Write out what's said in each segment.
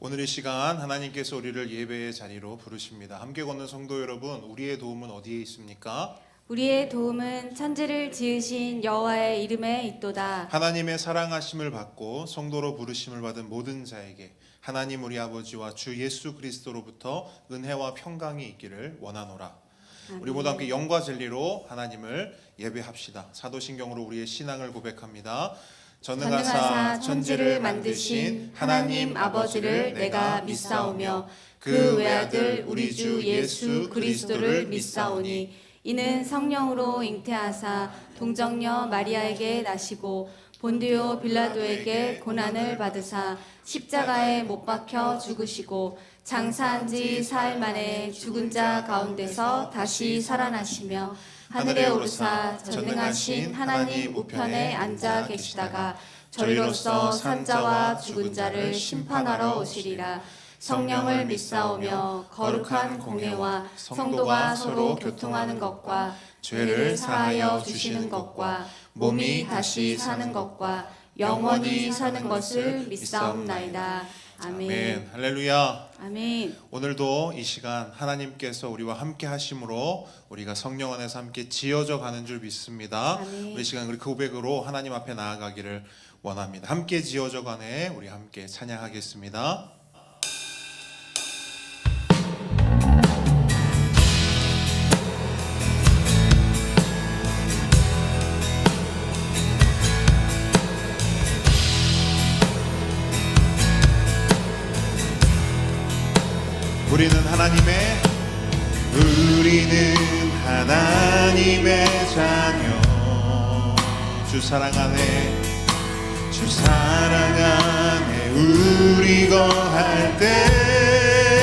오늘 이 시간 하나님께서 우리를 예배의 자리로 부르십니다. 함께 걷는 성도 여러분, 우리의 도움은 어디에 있습니까? 우리의 도움은 천지를 지으신 여호와의 이름에 있도다. 하나님의 사랑하심을 받고 성도로 부르심을 받은 모든 자에게 하나님 우리 아버지와 주 예수 그리스도로부터 은혜와 평강이 있기를 원하노라. 우리 모두 함께 영과 진리로 하나님을 예배합시다. 사도신경으로 우리의 신앙을 고백합니다. 전능하사 천지를 만드신 하나님 아버지를 내가 믿사오며 그 외아들 우리 주 예수 그리스도를 믿사오니 이는 성령으로 잉태하사 동정녀 마리아에게 나시고 본디오 빌라도에게 고난을 받으사 십자가에 못 박혀 죽으시고 장사한 지 사흘 만에 죽은 자 가운데서 다시 살아나시며 하늘에 오르사 전능하신 하나님 우편에 앉아 계시다가 저희로서 산 자와 죽은 자를 심판하러 오시리라. 성령을 믿사오며 거룩한 공예와 성도가 서로 교통하는 것과 죄를 사하여 주시는 것과 몸이 다시 사는 것과 영원히 사는 것을 믿사옵나이다. 아멘. 할렐루야. 아멘. 오늘도 이 시간 하나님께서 우리와 함께 하심으로 우리가 성령 안에서 함께 지어져 가는 줄 믿습니다. 아멘. 우리 시간 우리 고백으로 하나님 앞에 나아가기를 원합니다. 함께 지어져 가네 우리 함께 찬양하겠습니다. 우리는 하나님의 자녀. 주 사랑 안에 우리 거할 때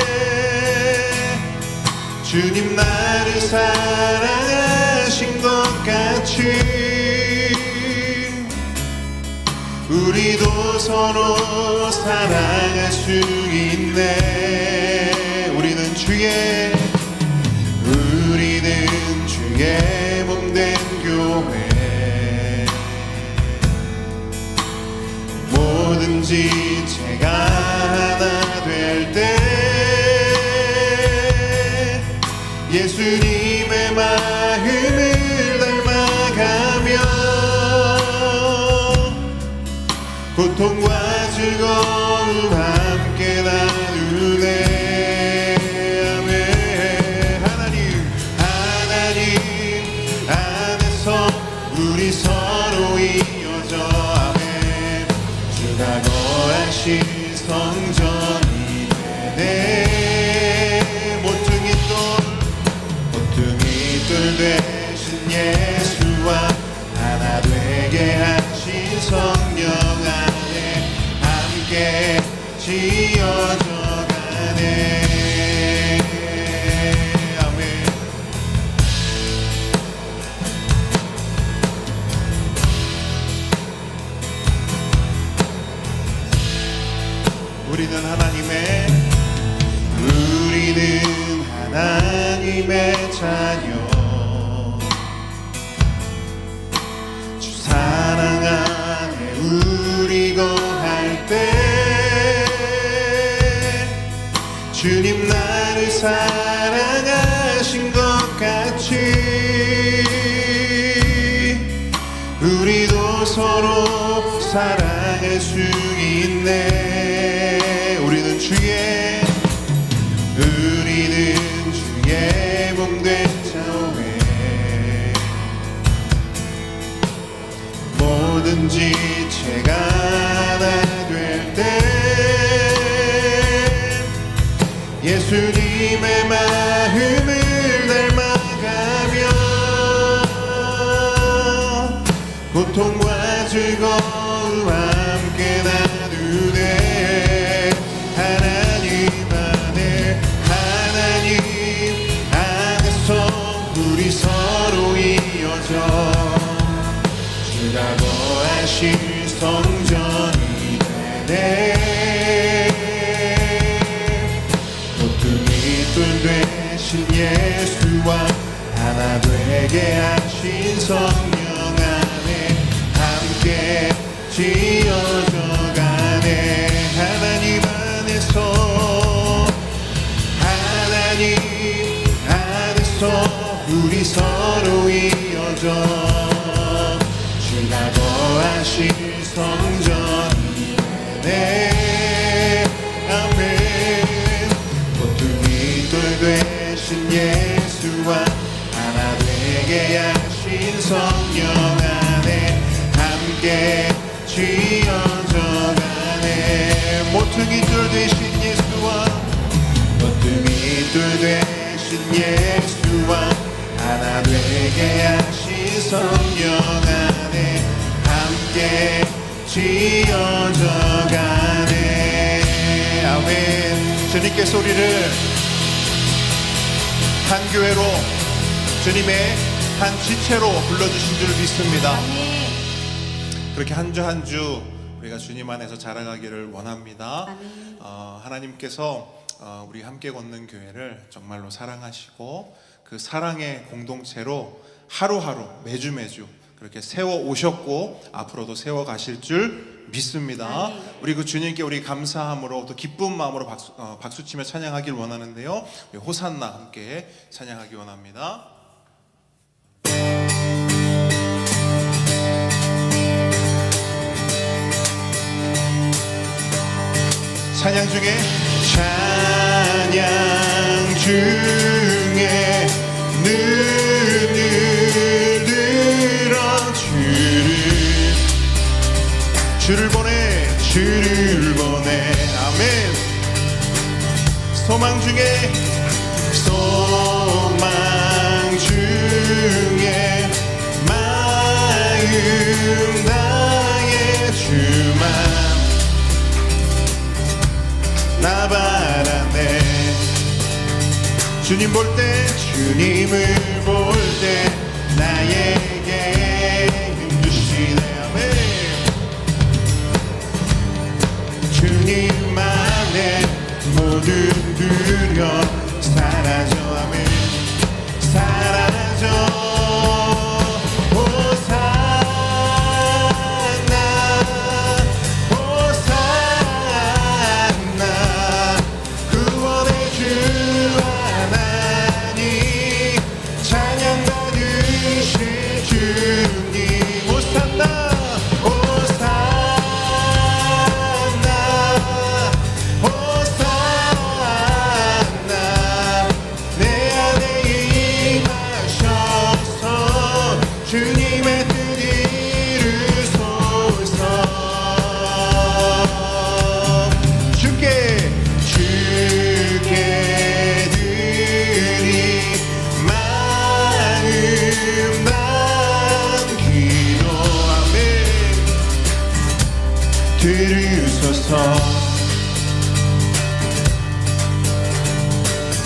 주님 나를 사랑하신 것 같이 우리도 서로 사랑할 수 있네. 우리는 주의 몸된 교회. 뭐든지 제가 하나 될 때 예수님의 마음을 닮아가며 고통과 즐거움 함께 나누네. 우리 서로 이어져 아멘. 주가 거하신 성전이 되네. 모퉁이 돌 되신 예수와 하나 되게 하신 성령 안에 함께 지어져 가네. 우리는 하나님의 자녀. 주 사랑 안에 우리 거할 때 주님 나를 사랑하신 것 같이 우리도 서로 사랑할 수 있네. 우리는 주의 몸된 교회. 뭐든지 제가 하나 될 때 예수님의 마음을 닮아가며 고통과 즐거움 함께 나누네. 우리 서로 이어져 주가 거하신 성전이 되네. 모퉁이 돌 되신 예수와 하나 되게 하신 성령 안에 함께 지어져 가네. 하나님 안에서 우리 서로 이어져 주가 거하실 성전이 네 아멘. 모퉁이 돌 되신 예수와 하나 되게 하신 성령 안에 함께 지어져 가네. 모퉁이 돌 되신 예수와 모퉁이 돌 되신 예수와 하나 되게 하신 성령 안에 함께 지어져 가네. 아멘. 주님께서 우리를 한 교회로 주님의 한 지체로 불러주신 줄 믿습니다. 아멘. 그렇게 한 주 한 주 우리가 주님 안에서 자라가기를 원합니다. 아멘. 하나님께서 우리 함께 걷는 교회를 정말로 사랑하시고 그 사랑의 공동체로 하루하루 매주 그렇게 세워 오셨고 앞으로도 세워 가실 줄 믿습니다. 아멘. 우리 그 주님께 우리 감사함으로 또 기쁜 마음으로 박수치며 찬양하길 원하는데요. 우리 호산나 함께 찬양하기 원합니다. 찬양 중에 찬양 중에 눈을 들어 주를 보내 아멘. 소망 중에 마음 다해 주만 나 바라네. 주님 볼 때 주님을 볼 때 나에게 힘 주시네 아멘. 주님 안에 모든 두려움 사라져 아멘. 사라져. 들으소서.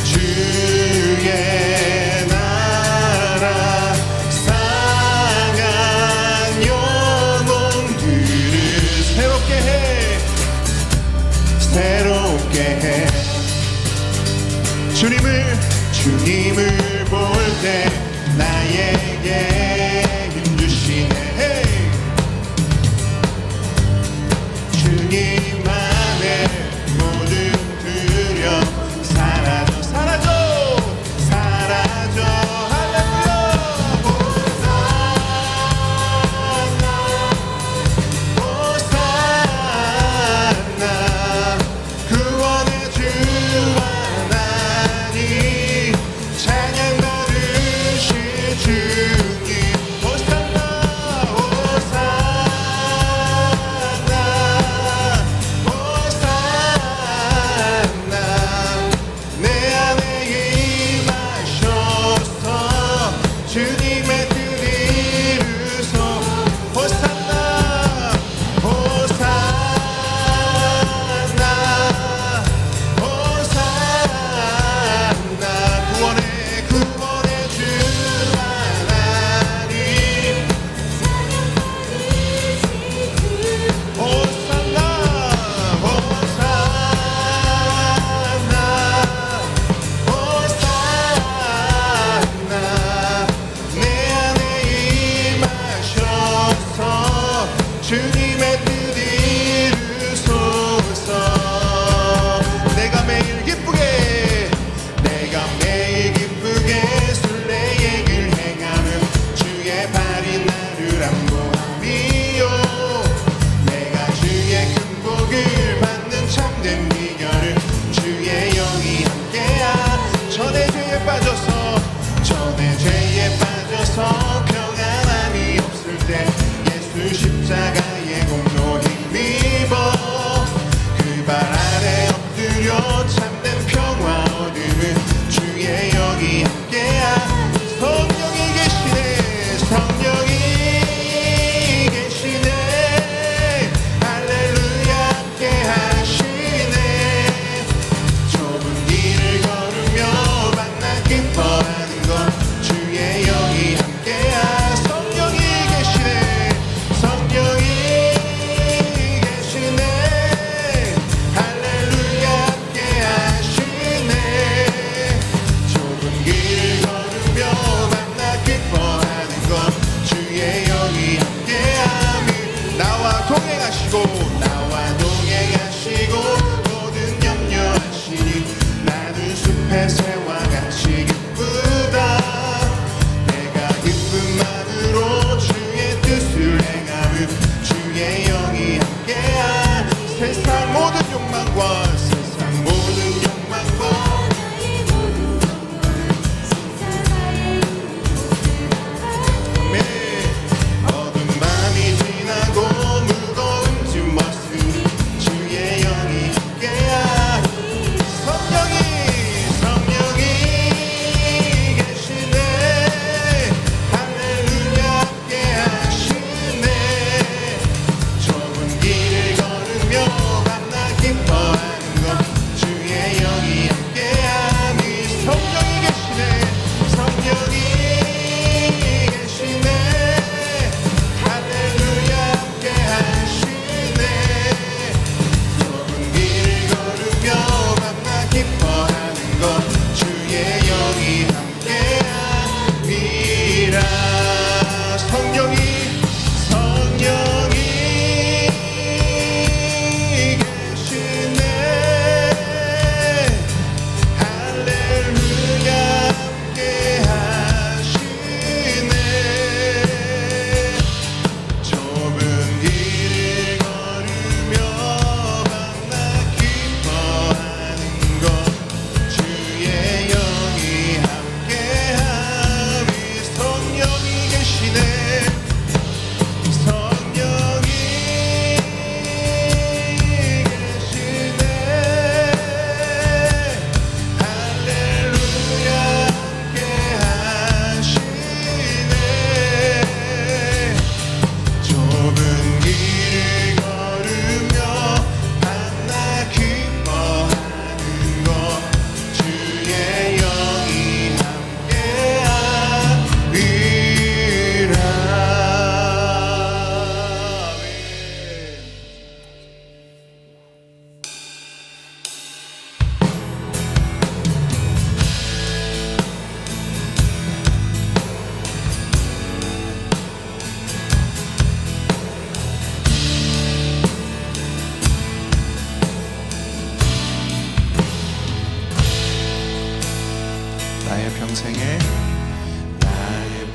주의 나라 상한 영혼들을 새롭게 해 주님을 볼 때 나에게 힘 주시네. 주님 안에 모든 두려움 사라져 할렐루야. 호산나 구원의 주 하나님 찬양 받으실 주님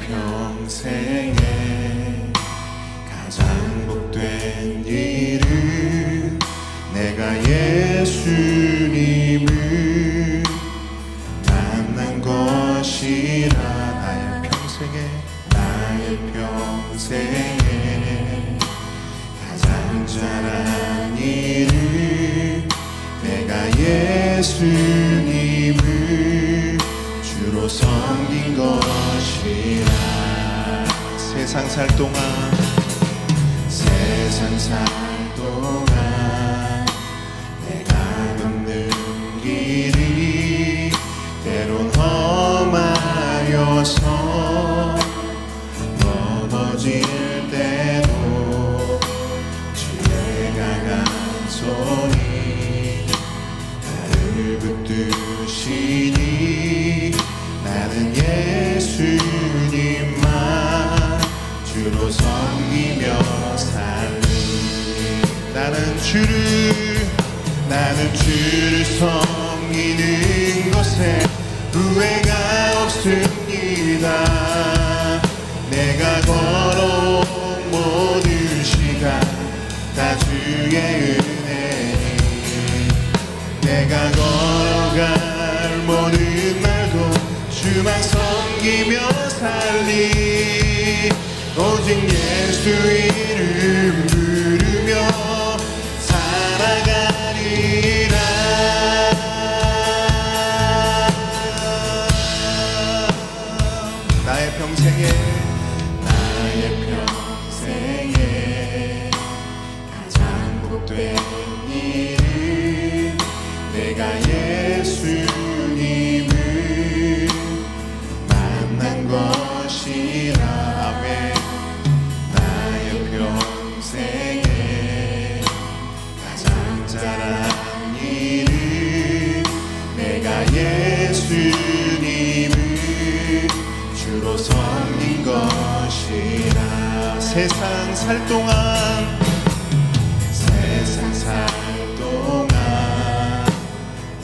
평생에 가장 복된 일은 내가 예수님을 만난 것이라. 나의 평생에 가장 잘한 일은 내가 예수님을 주로 섬긴 것이라. 세상 살 동안 내가 걷는 길이 때론 험하여서 넘어질 때도 주의 강한 손이 나를 붙드시니 나는 예수님만 주로 섬기며 살리. 나는 주를 섬기는 것에 후회가 없습니다. 내가 걸어온 모든 시간 다 주의 은혜니 내가 걸어갈 모든 날도 주만 섬기며 살리. 오직 예수 이름 부르며 살아가리라. 나의 평생에 가장 복된 일은 내가 예수님을 만난 것이라. 아멘. 나의 평생에 가장 잘한 일은 내가 예수님을 주로 섬긴 것이라. 세상 살 동안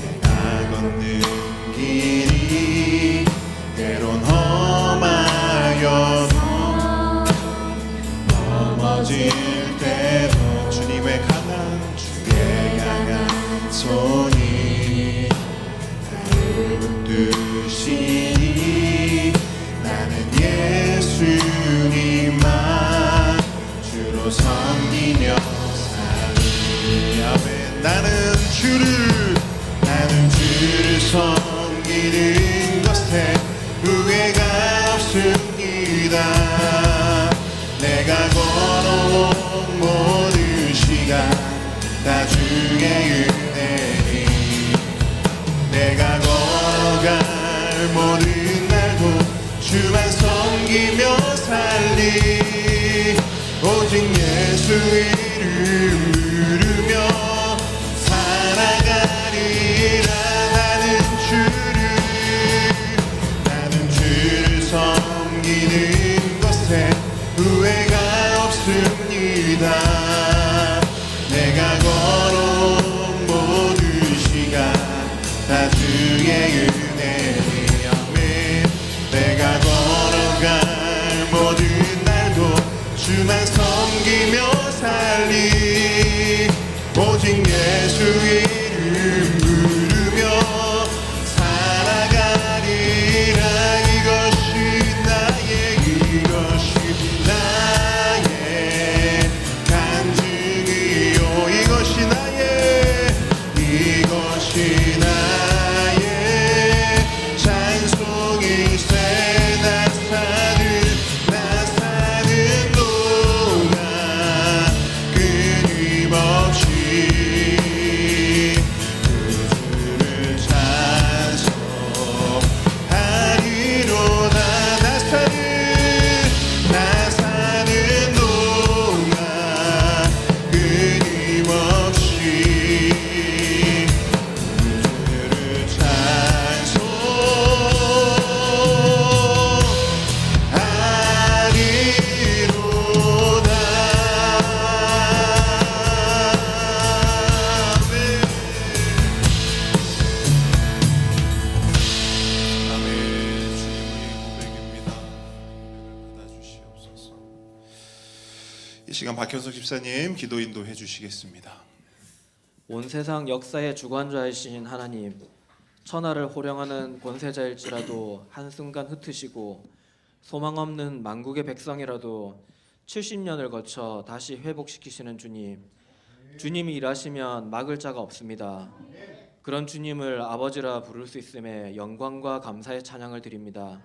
내가 걷는 길이 때론 험하여도 넘어질 때도 주의 강한 손이 나를 붙드시니 나는 예수님만 주로 섬기며 살리. 아멘. 나는 주를 섬기는 것에 후회가 없습니다. 내가 걸어온 모든 시간 다 주의 은혜니 내가 걸어갈 모든 날도 주만 섬기며 살리. 오직 예수 이름 부르며 살아가리라. 나는 주를 섬기는 것에 후회가 없습니다. 내가 걸어온 모든 시간 다 주의 은혜니 아멘. 내가 걸어갈 모든 날도 주만 섬기며 살리. 이 시간 박현석 집사님 기도 인도해 주시겠습니다. 온 세상 역사의 주관자이신 하나님, 천하를 호령하는 권세자일지라도 한순간 흩으시고 소망 없는 만국의 백성이라도 70년을 거쳐 다시 회복시키시는 주님, 주님이 일하시면 막을 자가 없습니다. 그런 주님을 아버지라 부를 수 있음에 영광과 감사의 찬양을 드립니다.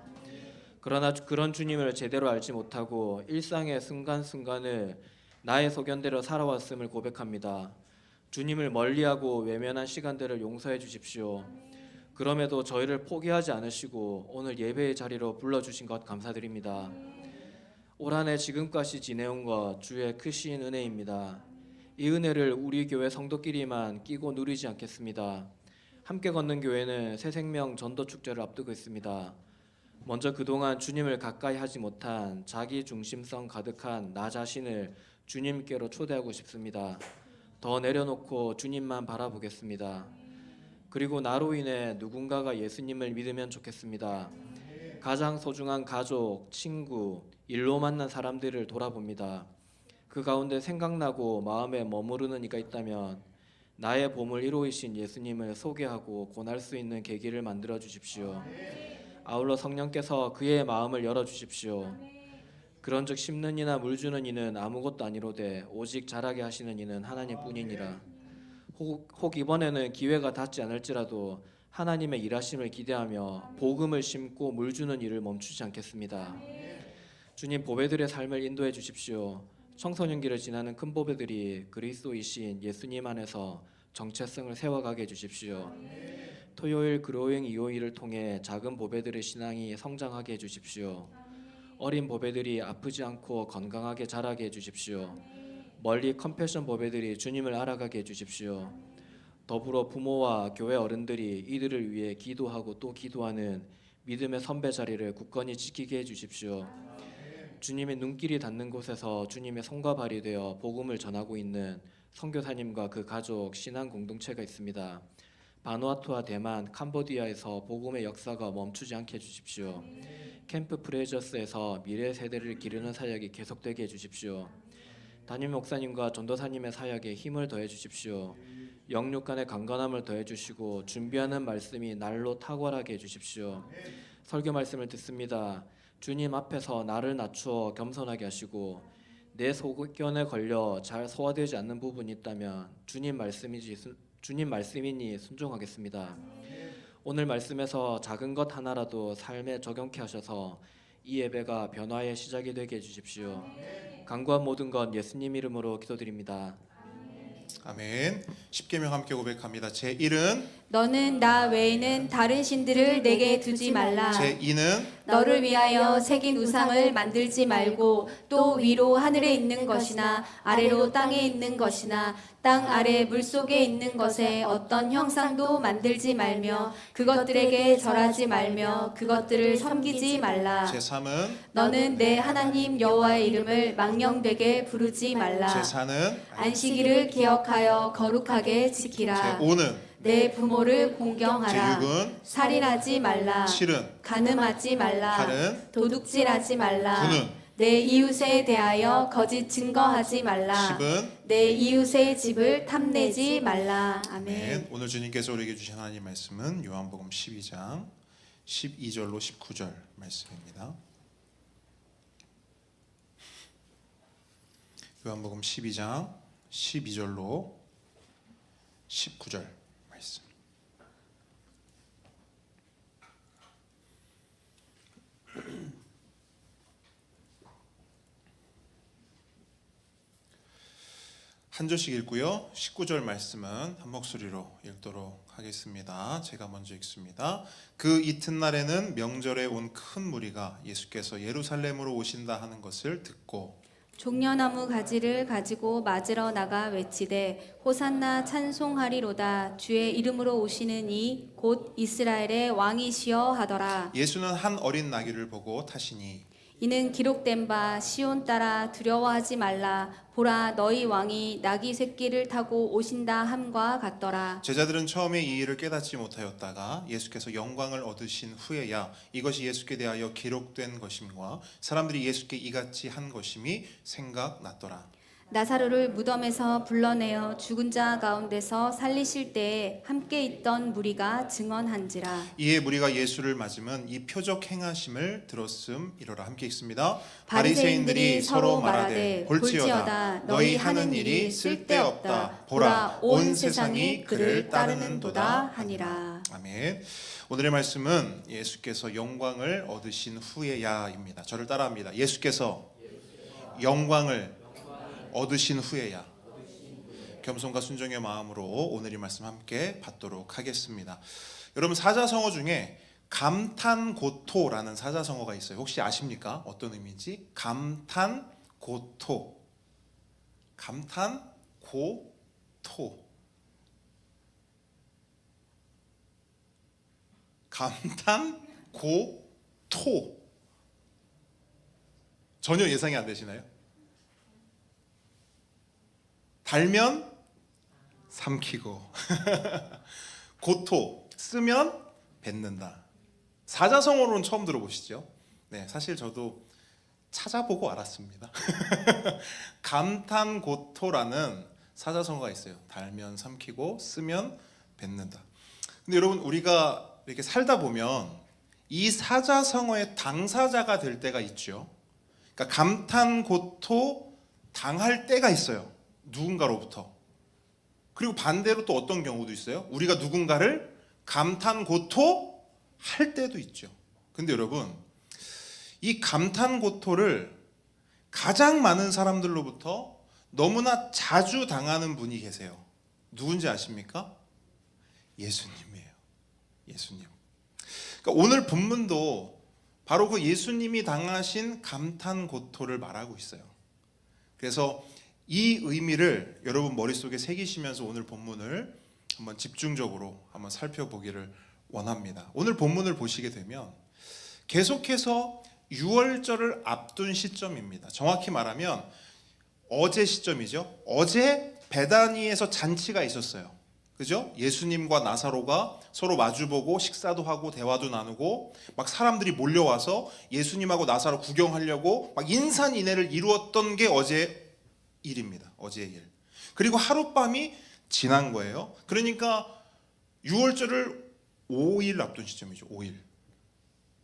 그러나 그런 주님을 제대로 알지 못하고 일상의 순간순간을 나의 소견대로 살아왔음을 고백합니다. 주님을 멀리하고 외면한 시간들을 용서해 주십시오. 그럼에도 저희를 포기하지 않으시고 오늘 예배의 자리로 불러주신 것 감사드립니다. 올 한 해 지금까지 지내온 것 주의 크신 은혜입니다. 이 은혜를 우리 교회 성도끼리만 끼고 누리지 않겠습니다. 함께 걷는 교회는 새생명 전도축제를 앞두고 있습니다. 먼저 그동안 주님을 가까이 하지 못한 자기 중심성 가득한 나 자신을 주님께로 초대하고 싶습니다. 더 내려놓고 주님만 바라보겠습니다. 그리고 나로 인해 누군가가 예수님을 믿으면 좋겠습니다. 가장 소중한 가족, 친구, 일로 만난 사람들을 돌아봅니다. 그 가운데 생각나고 마음에 머무르는 이가 있다면 나의 보물 1호이신 예수님을 소개하고 권할 수 있는 계기를 만들어 주십시오. 아울러 성령께서 그의 마음을 열어주십시오. 그런즉 심는 이나 물 주는 이는 아무것도 아니로되 오직 자라게 하시는 이는 하나님뿐이니라. 혹 이번에는 기회가 닿지 않을지라도 하나님의 일하심을 기대하며 복음을 심고 물 주는 일을 멈추지 않겠습니다. 주님, 보배들의 삶을 인도해 주십시오. 청소년기를 지나는 큰 보배들이 그리스도이신 예수님 안에서 정체성을 세워가게 해주십시오. 토요일, 그로잉, 이호일을 통해 작은 보배들의 신앙이 성장하게 해주십시오. 어린 보배들이 아프지 않고 건강하게 자라게 해주십시오. 멀리 컴패션 보배들이 주님을 알아가게 해주십시오. 더불어 부모와 교회 어른들이 이들을 위해 기도하고 또 기도하는 믿음의 선배 자리를 굳건히 지키게 해주십시오. 주님의 눈길이 닿는 곳에서 주님의 손과 발이 되어 복음을 전하고 있는 선교사님과 그 가족 신앙 공동체가 있습니다. 바누아투와 대만, 캄보디아에서 복음의 역사가 멈추지 않게 해주십시오. 캠프 프레저스에서 미래 세대를 기르는 사역이 계속되게 해주십시오. 담임 목사님과 전도사님의 사역에 힘을 더해 주십시오. 영육 간의 강건함을 더해 주시고 준비하는 말씀이 날로 탁월하게 해주십시오. 설교 말씀을 듣습니다. 주님 앞에서 나를 낮추어 겸손하게 하시고 내 소견에 걸려 잘 소화되지 않는 부분이 있다면 주님 말씀이니 순종하겠습니다. 오늘 말씀에서 작은 것 하나라도 삶에 적용케 하셔서 이 예배가 변화의 시작이 되게 해주십시오. 간구한 모든 것 예수님 이름으로 기도드립니다. 아멘. 십계명 함께 고백합니다. 제1은 너는 나 외에는 다른 신들을 내게 두지 말라. 제2는 너를 위하여 새긴 우상을 만들지 말고 또 위로 하늘에 있는 것이나 아래로 땅에 있는 것이나 땅 아래 물속에 있는 것에 어떤 형상도 만들지 말며 그것들에게 절하지 말며 그것들을 섬기지 말라. 제3은 너는 내 하나님 여호와의 이름을 망령되게 부르지 말라. 제4는 안식일을 기억하여 거룩하게 지키라. 제5는 내 부모를 공경하라. 제6은 살인하지 말라. 7은 간음하지 말라. 8은 도둑질하지 말라. 9는 내 이웃에 대하여 거짓 증거하지 말라. 10은 내 이웃의 집을 탐내지 말라. 아멘. 네, 오늘 주님께서 우리에게 주신 하나님 말씀은 요한복음 12장 12절로 19절 말씀입니다. 요한복음 12장 12절로 19절 말씀. 한 절씩 읽고요. 19절 말씀은 한 목소리로 읽도록 하겠습니다. 제가 먼저 읽습니다. 그 이튿날에는 명절에 온 큰 무리가 예수께서 예루살렘으로 오신다 하는 것을 듣고 종려나무 가지를 가지고 맞으러 나가 외치되 호산나 찬송하리로다. 주의 이름으로 오시는 이 곧 이스라엘의 왕이시여 하더라. 예수는 한 어린 나귀를 보고 타시니 이는 기록된 바 시온 따라 두려워하지 말라. 보라, 너희 왕이 나귀 새끼를 타고 오신다 함과 같더라. 제자들은 처음에 이 일을 깨닫지 못하였다가 예수께서 영광을 얻으신 후에야 이것이 예수께 대하여 기록된 것임과 사람들이 예수께 이같이 한 것임이 생각났더라. 나사로를 무덤에서 불러내어 죽은 자 가운데서 살리실 때에 함께 있던 무리가 증언한지라. 이에 무리가 예수를 맞으면 이 표적 행하심을 들었음이로라. 함께 읽습니다. 바리새인들이 서로 말하되 볼지어다 너희 하는 일이 쓸데없다. 보라, 온 세상이 그를 따르는도다 하니라. 아멘. 오늘의 말씀은 예수께서 영광을 얻으신 후에야입니다. 저를 따라합니다. 예수께서 영광을 얻으신 후에야. 겸손과 순종의 마음으로 오늘 이 말씀 함께 받도록 하겠습니다. 여러분, 사자성어 중에 감탄고토라는 사자성어가 있어요. 혹시 아십니까? 어떤 의미인지? 감탄고토. 감탄고토. 감탄고토. 전혀 예상이 안 되시나요? 달면 삼키고 고토 쓰면 뱉는다. 사자성어로는 처음 들어보시죠? 네, 사실 저도 찾아보고 알았습니다. 감탄고토라는 사자성어가 있어요. 달면 삼키고 쓰면 뱉는다. 근데 여러분, 우리가 이렇게 살다 보면 이 사자성어의 당사자가 될 때가 있죠. 그러니까 감탄고토 당할 때가 있어요. 누군가로부터. 그리고 반대로 또 어떤 경우도 있어요. 우리가 누군가를 감탄고토 할 때도 있죠. 근데 여러분, 이 감탄고토를 가장 많은 사람들로부터 너무나 자주 당하는 분이 계세요. 누군지 아십니까? 예수님이에요. 예수님. 그러니까 오늘 본문도 바로 그 예수님이 당하신 감탄고토를 말하고 있어요. 그래서 이 의미를 여러분 머릿속에 새기시면서 오늘 본문을 한번 집중적으로 한번 살펴보기를 원합니다. 오늘 본문을 보시게 되면 계속해서 유월절을 앞둔 시점입니다. 정확히 말하면 어제 시점이죠. 어제 베다니에서 잔치가 있었어요. 그죠? 예수님과 나사로가 서로 마주보고 식사도 하고 대화도 나누고 막 사람들이 몰려와서 예수님하고 나사로 구경하려고 막 인산인해를 이루었던 게 어제 일입니다. 어제의 일. 그리고 하룻밤이 지난 거예요. 그러니까 6월절을 5일 앞둔 시점이죠. 5일.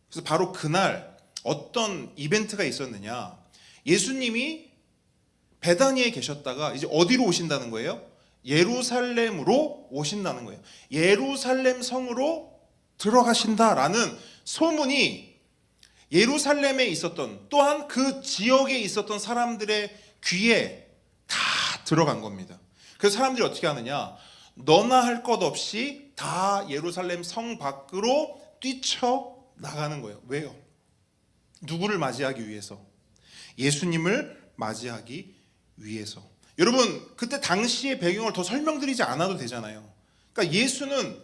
그래서 바로 그날 어떤 이벤트가 있었느냐. 예수님이 베다니에 계셨다가 이제 어디로 오신다는 거예요? 예루살렘으로 오신다는 거예요. 예루살렘 성으로 들어가신다라는 소문이 예루살렘에 있었던, 또한 그 지역에 있었던 사람들의 귀에 다 들어간 겁니다. 그래서 사람들이 어떻게 하느냐, 너나 할 것 없이 다 예루살렘 성 밖으로 뛰쳐나가는 거예요. 왜요? 누구를 맞이하기 위해서? 예수님을 맞이하기 위해서. 여러분, 그때 당시의 배경을 더 설명드리지 않아도 되잖아요. 그러니까 예수는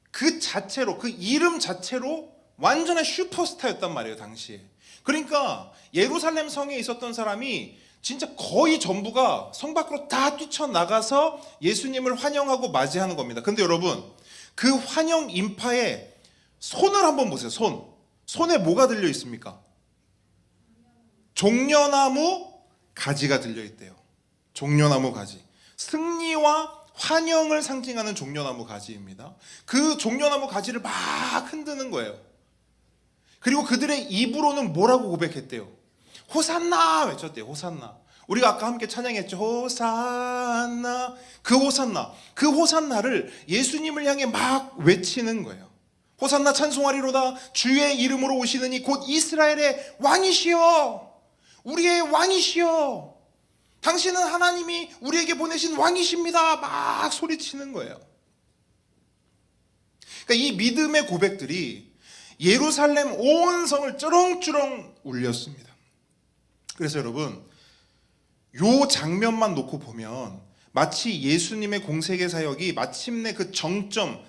그 자체로, 그 이름 자체로 완전한 슈퍼스타였단 말이에요, 당시에. 그러니까 예루살렘 성에 있었던 사람이 진짜 거의 전부가 성 밖으로 다 뛰쳐나가서 예수님을 환영하고 맞이하는 겁니다. 근데 여러분, 그 환영 인파에 손을 한번 보세요. 손에 뭐가 들려 있습니까? 종려나무 가지가 들려 있대요. 종려나무 가지. 승리와 환영을 상징하는 종려나무 가지입니다. 그 종려나무 가지를 막 흔드는 거예요. 그리고 그들의 입으로는 뭐라고 고백했대요? 호산나 외쳤대요. 호산나. 우리가 아까 함께 찬양했죠. 호산나. 그 호산나를 예수님을 향해 막 외치는 거예요. 호산나 찬송하리로다. 주의 이름으로 오시느니 곧 이스라엘의 왕이시여. 우리의 왕이시여. 당신은 하나님이 우리에게 보내신 왕이십니다. 막 소리치는 거예요. 그러니까 이 믿음의 고백들이 예루살렘 온 성을 쩌렁쩌렁 울렸습니다. 그래서 여러분, 요 장면만 놓고 보면 마치 예수님의 공생애 사역이 마침내 그 정점,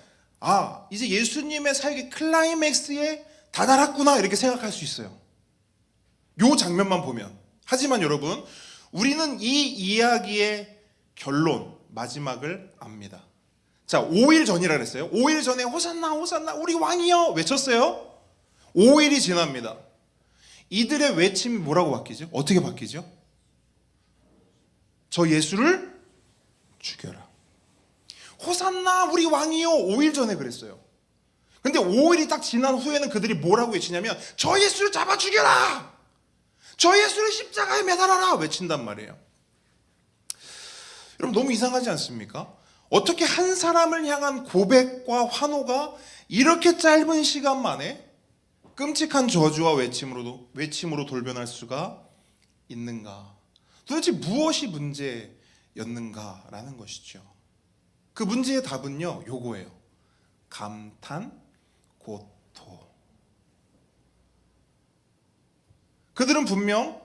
이제 예수님의 사역의 클라이맥스에 다다랐구나 이렇게 생각할 수 있어요. 요 장면만 보면. 하지만 여러분, 우리는 이 이야기의 결론, 마지막을 압니다. 자, 5일 전이라 그랬어요. 5일 전에 호산나 호산나 우리 왕이여 외쳤어요. 5일이 지납니다. 이들의 외침이 뭐라고 바뀌죠? 어떻게 바뀌죠? 저 예수를 죽여라. 호산나 우리 왕이여 5일 전에 그랬어요. 근데 5일이 딱 지난 후에는 그들이 뭐라고 외치냐면 저 예수를 잡아 죽여라. 저 예수를 십자가에 매달아라 외친단 말이에요. 여러분 너무 이상하지 않습니까? 어떻게 한 사람을 향한 고백과 환호가 이렇게 짧은 시간 만에 끔찍한 저주와 외침으로 돌변할 수가 있는가? 도대체 무엇이 문제였는가라는 것이죠. 그 문제의 답은요, 요거예요. 감탄, 고토. 그들은 분명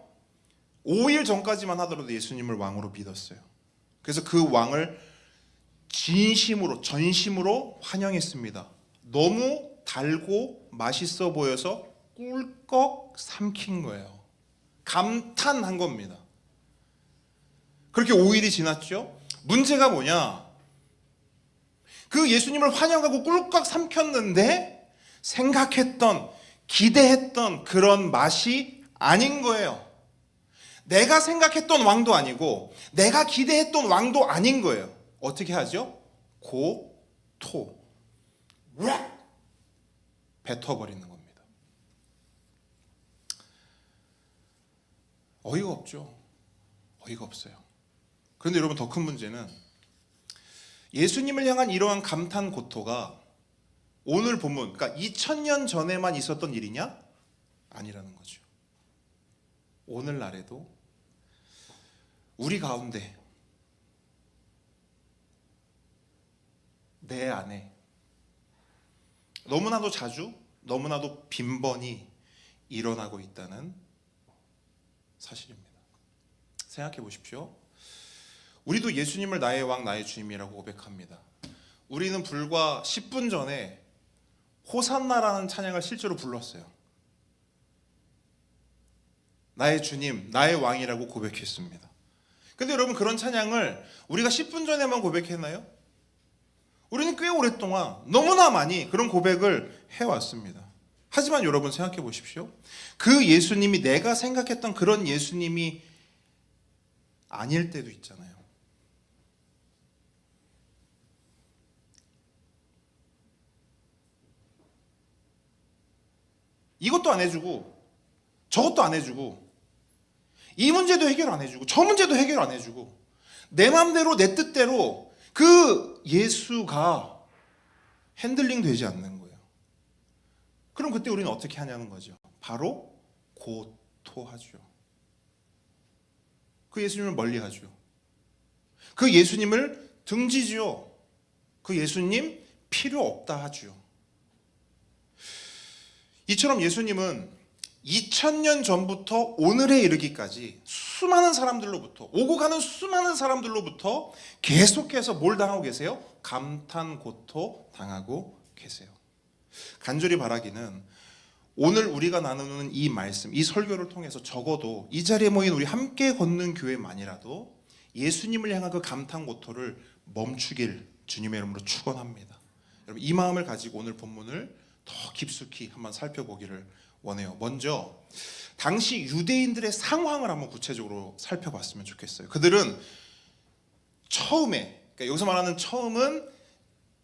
5일 전까지만 하더라도 예수님을 왕으로 믿었어요. 그래서 그 왕을 진심으로, 전심으로 환영했습니다. 너무 달고 맛있어 보여서 꿀꺽 삼킨 거예요. 감탄한 겁니다. 그렇게 5일이 지났죠. 문제가 뭐냐? 그 예수님을 환영하고 꿀꺽 삼켰는데 생각했던, 기대했던 그런 맛이 아닌 거예요. 내가 생각했던 왕도 아니고 내가 기대했던 왕도 아닌 거예요. 어떻게 하죠? 고토. 뱉어버리는 겁니다. 어이가 없죠. 어이가 없어요. 그런데 여러분 더 큰 문제는 예수님을 향한 이러한 감탄 고토가 오늘 본문, 그러니까 2000년 전에만 있었던 일이냐? 아니라는 거죠. 오늘날에도 우리 가운데 내 안에 너무나도 자주, 너무나도 빈번히 일어나고 있다는 사실입니다. 생각해 보십시오. 우리도 예수님을 나의 왕, 나의 주님이라고 고백합니다. 우리는 불과 10분 전에 호산나라는 찬양을 실제로 불렀어요. 나의 주님, 나의 왕이라고 고백했습니다. 근데 여러분 그런 찬양을 우리가 10분 전에만 고백했나요? 우리는 꽤 오랫동안 너무나 많이 그런 고백을 해왔습니다. 하지만 여러분 생각해 보십시오. 그 예수님이 내가 생각했던 그런 예수님이 아닐 때도 있잖아요. 이것도 안 해주고 저것도 안 해주고 이 문제도 해결 안 해주고 저 문제도 해결 안 해주고 내 맘대로 내 뜻대로 그 예수가 핸들링 되지 않는 거예요. 그럼 그때 우리는 어떻게 하냐는 거죠. 바로 고토하죠. 그 예수님을 멀리하죠. 그 예수님을 등지죠. 그 예수님 필요 없다 하죠. 이처럼 예수님은 2000년 전부터 오늘에 이르기까지 수많은 사람들로부터 오고 가는 수많은 사람들로부터 계속해서 뭘 당하고 계세요? 감탄 고토 당하고 계세요. 간절히 바라기는 오늘 우리가 나누는 이 말씀, 이 설교를 통해서 적어도 이 자리에 모인 우리 함께 걷는 교회만이라도 예수님을 향한 그 감탄 고토를 멈추길 주님의 이름으로 축원합니다. 여러분 이 마음을 가지고 오늘 본문을 더 깊숙이 한번 살펴보기를 원해요. 먼저 당시 유대인들의 상황을 한번 구체적으로 살펴봤으면 좋겠어요. 그들은 처음에, 그러니까 여기서 말하는 처음은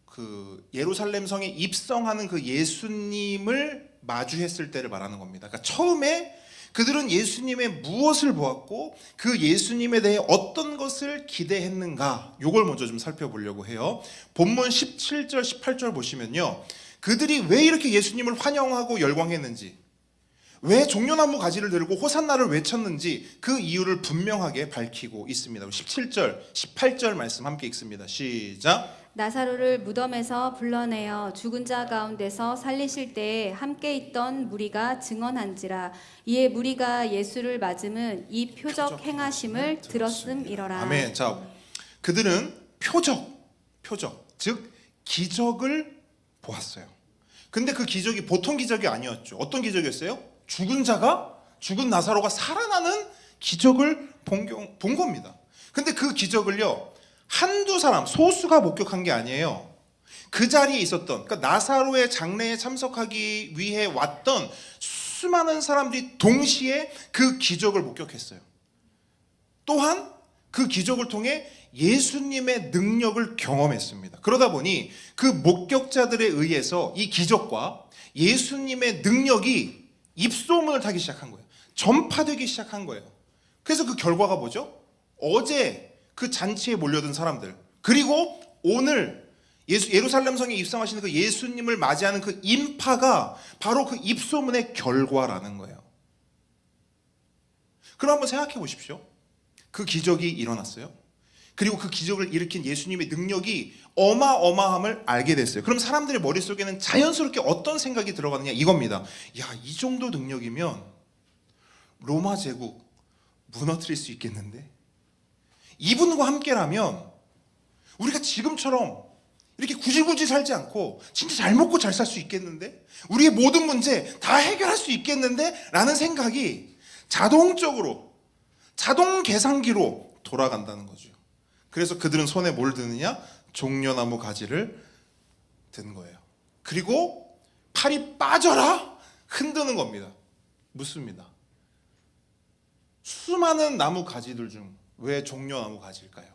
그 예루살렘 성에 입성하는 그 예수님을 마주했을 때를 말하는 겁니다. 그러니까 처음에 그들은 예수님의 무엇을 보았고 그 예수님에 대해 어떤 것을 기대했는가, 요걸 먼저 좀 살펴보려고 해요. 본문 17절 18절 보시면요, 그들이 왜 이렇게 예수님을 환영하고 열광했는지, 왜 종려나무 가지를 들고 호산나를 외쳤는지 그 이유를 분명하게 밝히고 있습니다. 17절 18절 말씀 함께 읽습니다. 시작. 나사로를 무덤에서 불러내어 죽은 자 가운데서 살리실 때에 함께 있던 무리가 증언한지라. 이에 무리가 예수를 맞음은 이 표적 행하심을 들었음이러라. 아멘. 자, 그들은 표적, 즉 기적을 보았어요. 근데 그 기적이 보통 기적이 아니었죠. 어떤 기적이었어요? 죽은 자가 죽은 나사로가 살아나는 기적을 본 겁니다. 근데 그 기적을요, 한두 사람, 소수가 목격한 게 아니에요. 그 자리에 있었던, 그러니까 나사로의 장례에 참석하기 위해 왔던 수많은 사람들이 동시에 그 기적을 목격했어요. 또한 그 기적을 통해 예수님의 능력을 경험했습니다. 그러다 보니 그 목격자들에 의해서 이 기적과 예수님의 능력이 입소문을 타기 시작한 거예요. 전파되기 시작한 거예요. 그래서 그 결과가 뭐죠? 어제 그 잔치에 몰려든 사람들, 그리고 오늘 예루살렘 성에 입성하시는 그 예수님을 맞이하는 그 인파가 바로 그 입소문의 결과라는 거예요. 그럼 한번 생각해 보십시오. 그 기적이 일어났어요. 그리고 그 기적을 일으킨 예수님의 능력이 어마어마함을 알게 됐어요. 그럼 사람들의 머릿속에는 자연스럽게 어떤 생각이 들어가느냐, 이겁니다. 야, 이 정도 능력이면 로마 제국 무너뜨릴 수 있겠는데? 이분과 함께라면 우리가 지금처럼 이렇게 굳이 살지 않고 진짜 잘 먹고 잘 살 수 있겠는데? 우리의 모든 문제 다 해결할 수 있겠는데? 라는 생각이 자동적으로, 자동 계산기로 돌아간다는 거죠. 그래서 그들은 손에 뭘 드느냐? 종려나무 가지를 든 거예요. 그리고 팔이 빠져라! 흔드는 겁니다. 묻습니다. 수많은 나무 가지들 중 왜 종려나무 가지일까요?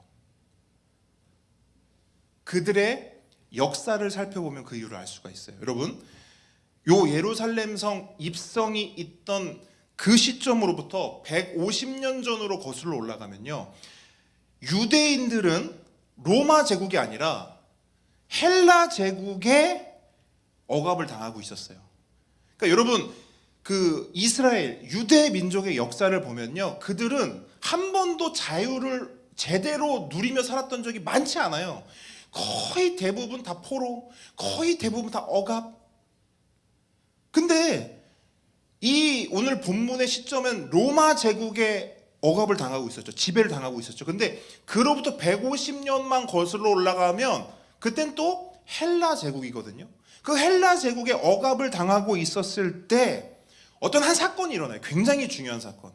그들의 역사를 살펴보면 그 이유를 알 수가 있어요. 여러분, 요 예루살렘 성 입성이 있던 그 시점으로부터 150년 전으로 거슬러 올라가면요, 유대인들은 로마 제국이 아니라 헬라 제국의 억압을 당하고 있었어요. 그러니까 여러분, 그 이스라엘 유대 민족의 역사를 보면요, 그들은 한 번도 자유를 제대로 누리며 살았던 적이 많지 않아요. 거의 대부분 다 포로, 거의 대부분 다 억압. 근데 이 오늘 본문의 시점은 로마 제국의 억압을 당하고 있었죠. 지배를 당하고 있었죠. 근데 그로부터 150년만 거슬러 올라가면 그땐 또 헬라 제국이거든요. 그 헬라 제국의 억압을 당하고 있었을 때 어떤 한 사건이 일어나요. 굉장히 중요한 사건.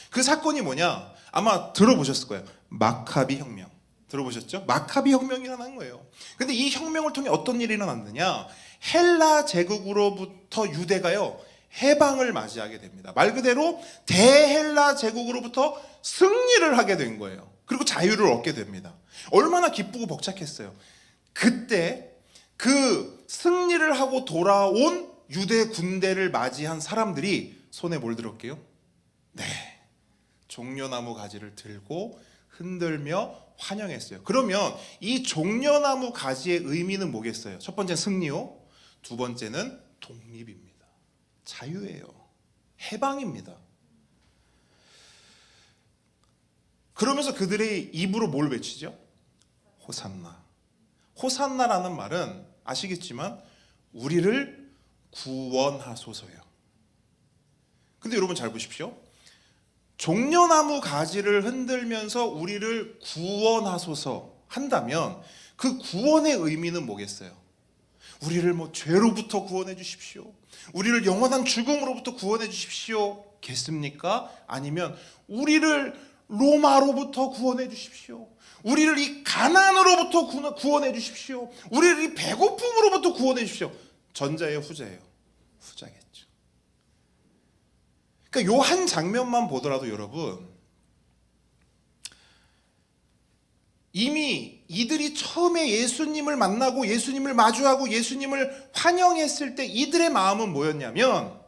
그 사건이 뭐냐? 아마 들어보셨을 거예요. 마카비 혁명. 들어보셨죠? 마카비 혁명이 일어난 거예요. 근데 이 혁명을 통해 어떤 일이 일어났느냐? 헬라 제국으로부터 유대가요, 해방을 맞이하게 됩니다. 말 그대로 대헬라 제국으로부터 승리를 하게 된 거예요. 그리고 자유를 얻게 됩니다. 얼마나 기쁘고 벅찼겠어요. 그때 그 승리를 하고 돌아온 유대 군대를 맞이한 사람들이 손에 뭘 들었게요? 네, 종려나무 가지를 들고 흔들며 환영했어요. 그러면 이 종려나무 가지의 의미는 뭐겠어요? 첫 번째는 승리요, 두 번째는 독립입니다. 자유예요. 해방입니다. 그러면서 그들의 입으로 뭘 외치죠? 호산나. 호산나라는 말은 아시겠지만 우리를 구원하소서요. 근데 여러분 잘 보십시오. 종려나무 가지를 흔들면서 우리를 구원하소서 한다면 그 구원의 의미는 뭐겠어요? 우리를 뭐 죄로부터 구원해 주십시오, 우리를 영원한 죽음으로부터 구원해 주십시오 겠습니까? 아니면 우리를 로마로부터 구원해 주십시오, 우리를 이 가난으로부터 구원해 주십시오, 우리를 이 배고픔으로부터 구원해 주십시오. 전자예요, 후자예요? 후자겠죠. 그러니까 요 한 장면만 보더라도 여러분, 이미 이들이 처음에 예수님을 만나고 예수님을 마주하고 예수님을 환영했을 때 이들의 마음은 뭐였냐면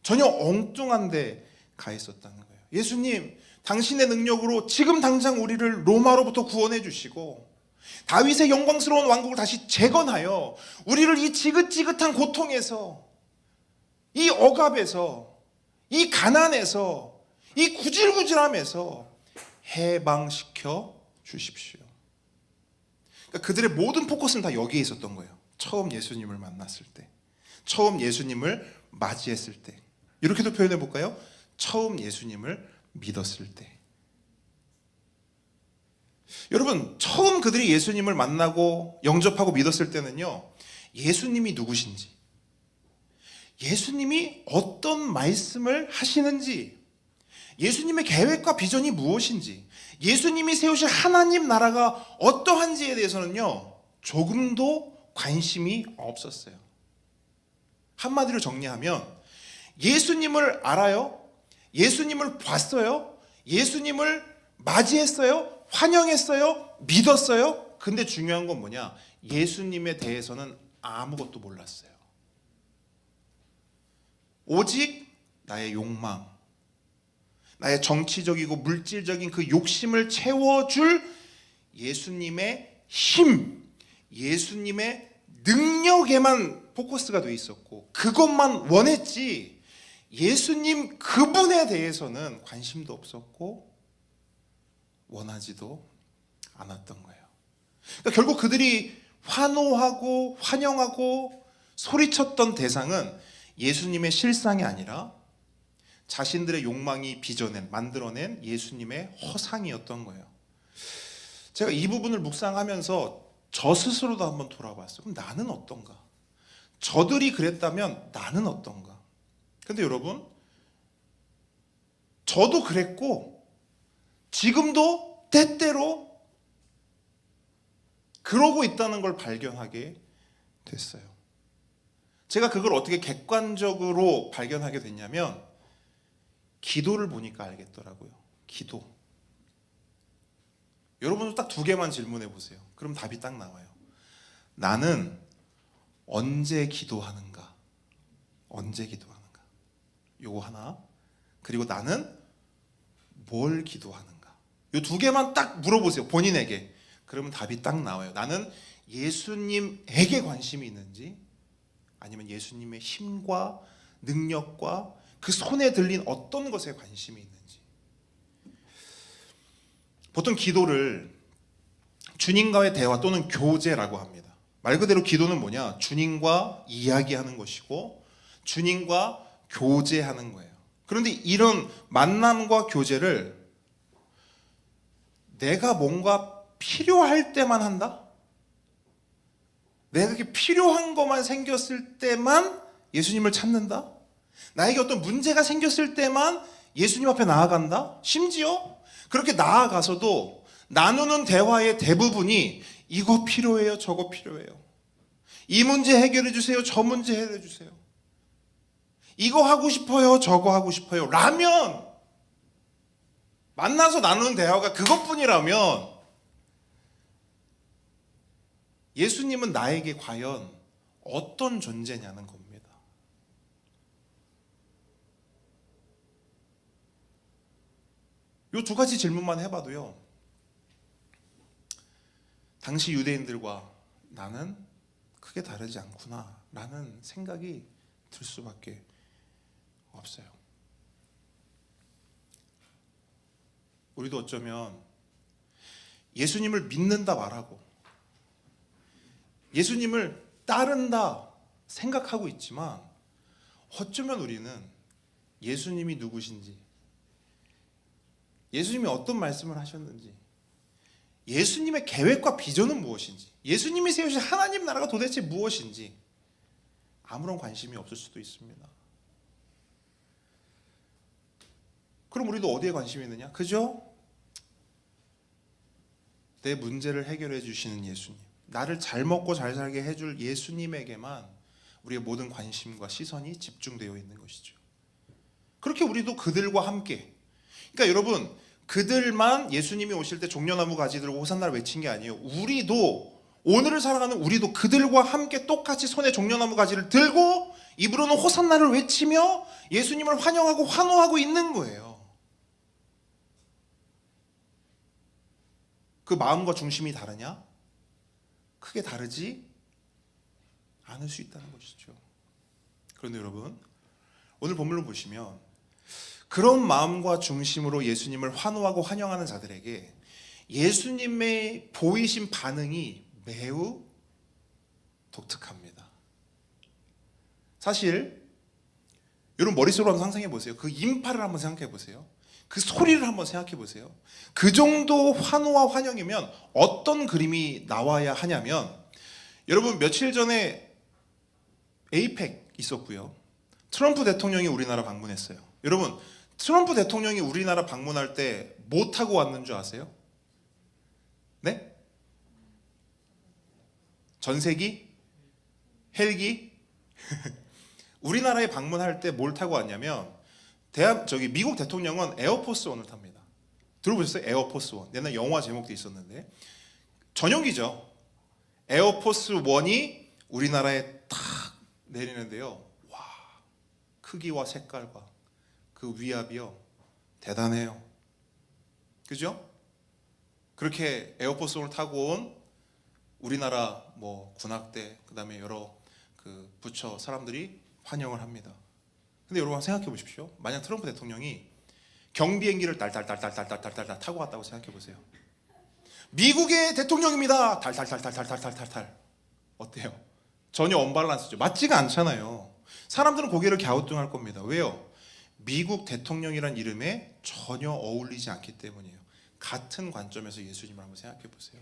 전혀 엉뚱한 데 가 있었다는 거예요. 예수님, 당신의 능력으로 지금 당장 우리를 로마로부터 구원해 주시고 다윗의 영광스러운 왕국을 다시 재건하여 우리를 이 지긋지긋한 고통에서, 이 억압에서, 이 가난에서, 이 구질구질함에서 해방시켜 주십시오. 그러니까 그들의 모든 포커스는 다 여기에 있었던 거예요. 처음 예수님을 만났을 때, 처음 예수님을 맞이했을 때, 이렇게도 표현해 볼까요? 처음 예수님을 믿었을 때. 여러분, 처음 그들이 예수님을 만나고 영접하고 믿었을 때는요, 예수님이 누구신지, 예수님이 어떤 말씀을 하시는지, 예수님의 계획과 비전이 무엇인지, 예수님이 세우실 하나님 나라가 어떠한지에 대해서는요, 조금도 관심이 없었어요. 한마디로 정리하면 예수님을 알아요? 예수님을 봤어요? 예수님을 맞이했어요? 환영했어요? 믿었어요? 근데 중요한 건 뭐냐? 예수님에 대해서는 아무것도 몰랐어요. 오직 나의 욕망, 나의 정치적이고 물질적인 그 욕심을 채워줄 예수님의 힘, 예수님의 능력에만 포커스가 돼 있었고 그것만 원했지 예수님 그분에 대해서는 관심도 없었고 원하지도 않았던 거예요. 그러니까 결국 그들이 환호하고 환영하고 소리쳤던 대상은 예수님의 실상이 아니라 자신들의 욕망이 빚어낸, 만들어낸 예수님의 허상이었던 거예요. 제가 이 부분을 묵상하면서 저 스스로도 한번 돌아봤어요. 그럼 나는 어떤가? 저들이 그랬다면 나는 어떤가? 근데 여러분, 저도 그랬고 지금도 때때로 그러고 있다는 걸 발견하게 됐어요. 제가 그걸 어떻게 객관적으로 발견하게 됐냐면 기도를 보니까 알겠더라고요. 기도. 여러분도 딱 2개만 질문해 보세요. 그럼 답이 딱 나와요. 나는 언제 기도하는가? 언제 기도하는가? 요거 하나. 그리고 나는 뭘 기도하는가? 요 2개만 딱 물어보세요. 본인에게. 그러면 답이 딱 나와요. 나는 예수님에게 관심이 있는지 아니면 예수님의 힘과 능력과 그 손에 들린 어떤 것에 관심이 있는지. 보통 기도를 주님과의 대화 또는 교제라고 합니다. 말 그대로 기도는 뭐냐? 주님과 이야기하는 것이고 주님과 교제하는 거예요. 그런데 이런 만남과 교제를 내가 뭔가 필요할 때만 한다? 내가 그렇게 필요한 것만 생겼을 때만 예수님을 찾는다? 나에게 어떤 문제가 생겼을 때만 예수님 앞에 나아간다? 심지어 그렇게 나아가서도 나누는 대화의 대부분이 이거 필요해요, 저거 필요해요. 이 문제 해결해 주세요, 저 문제 해결해 주세요. 이거 하고 싶어요, 저거 하고 싶어요. 라면 만나서 나누는 대화가 그것뿐이라면 예수님은 나에게 과연 어떤 존재냐는 겁니다. 이 2가지 질문만 해봐도요, 당시 유대인들과 나는 크게 다르지 않구나 라는 생각이 들 수밖에 없어요. 우리도 어쩌면 예수님을 믿는다 말하고 예수님을 따른다 생각하고 있지만 어쩌면 우리는 예수님이 누구신지, 예수님이 어떤 말씀을 하셨는지, 예수님의 계획과 비전은 무엇인지, 예수님이 세우신 하나님 나라가 도대체 무엇인지 아무런 관심이 없을 수도 있습니다. 그럼 우리도 어디에 관심이 있느냐? 그죠? 내 문제를 해결해 주시는 예수님, 나를 잘 먹고 잘 살게 해줄 예수님에게만 우리의 모든 관심과 시선이 집중되어 있는 것이죠. 그렇게 우리도 그들과 함께, 그러니까 여러분, 그들만 예수님이 오실 때 종려나무 가지 들고 호산나를 외친 게 아니에요. 우리도, 오늘을 살아가는 우리도 그들과 함께 똑같이 손에 종려나무 가지를 들고 입으로는 호산나를 외치며 예수님을 환영하고 환호하고 있는 거예요. 그 마음과 중심이 다르냐? 크게 다르지 않을 수 있다는 것이죠. 그런데 여러분, 오늘 본문을 보시면 그런 마음과 중심으로 예수님을 환호하고 환영하는 자들에게 예수님의 보이신 반응이 매우 독특합니다. 사실 여러분 머릿속으로 한번 상상해 보세요. 그 인파를 한번 생각해 보세요. 그 소리를 한번 생각해 보세요. 그 정도 환호와 환영이면 어떤 그림이 나와야 하냐면, 여러분 며칠 전에 에이펙 있었고요. 트럼프 대통령이 우리나라 방문했어요. 여러분, 트럼프 대통령이 우리나라 방문할 때 뭐 타고 왔는 줄 아세요? 네? 전세기? 헬기? 우리나라에 방문할 때 뭘 타고 왔냐면 미국 대통령은 에어포스 원을 탑니다. 들어보셨어요? 에어포스 원. 옛날 영화 제목도 있었는데 전용기죠. 에어포스 원이 우리나라에 탁 내리는데요. 와, 크기와 색깔과 그 위압이요, 대단해요. 그죠? 그렇게 에어포스 원을 타고 온 우리나라 뭐 군악대, 그다음에 여러 그 부처 사람들이 환영을 합니다. 근데 여러분 생각해 보십시오. 만약 트럼프 대통령이 경비행기를 달달달달달달달달 타고 왔다고 생각해 보세요. 미국의 대통령입니다. 달달달달달달달달. 어때요? 전혀 언밸런스죠. 맞지가 않잖아요. 사람들은 고개를 갸우뚱할 겁니다. 왜요? 미국 대통령이란 이름에 전혀 어울리지 않기 때문이에요. 같은 관점에서 예수님을 한번 생각해 보세요.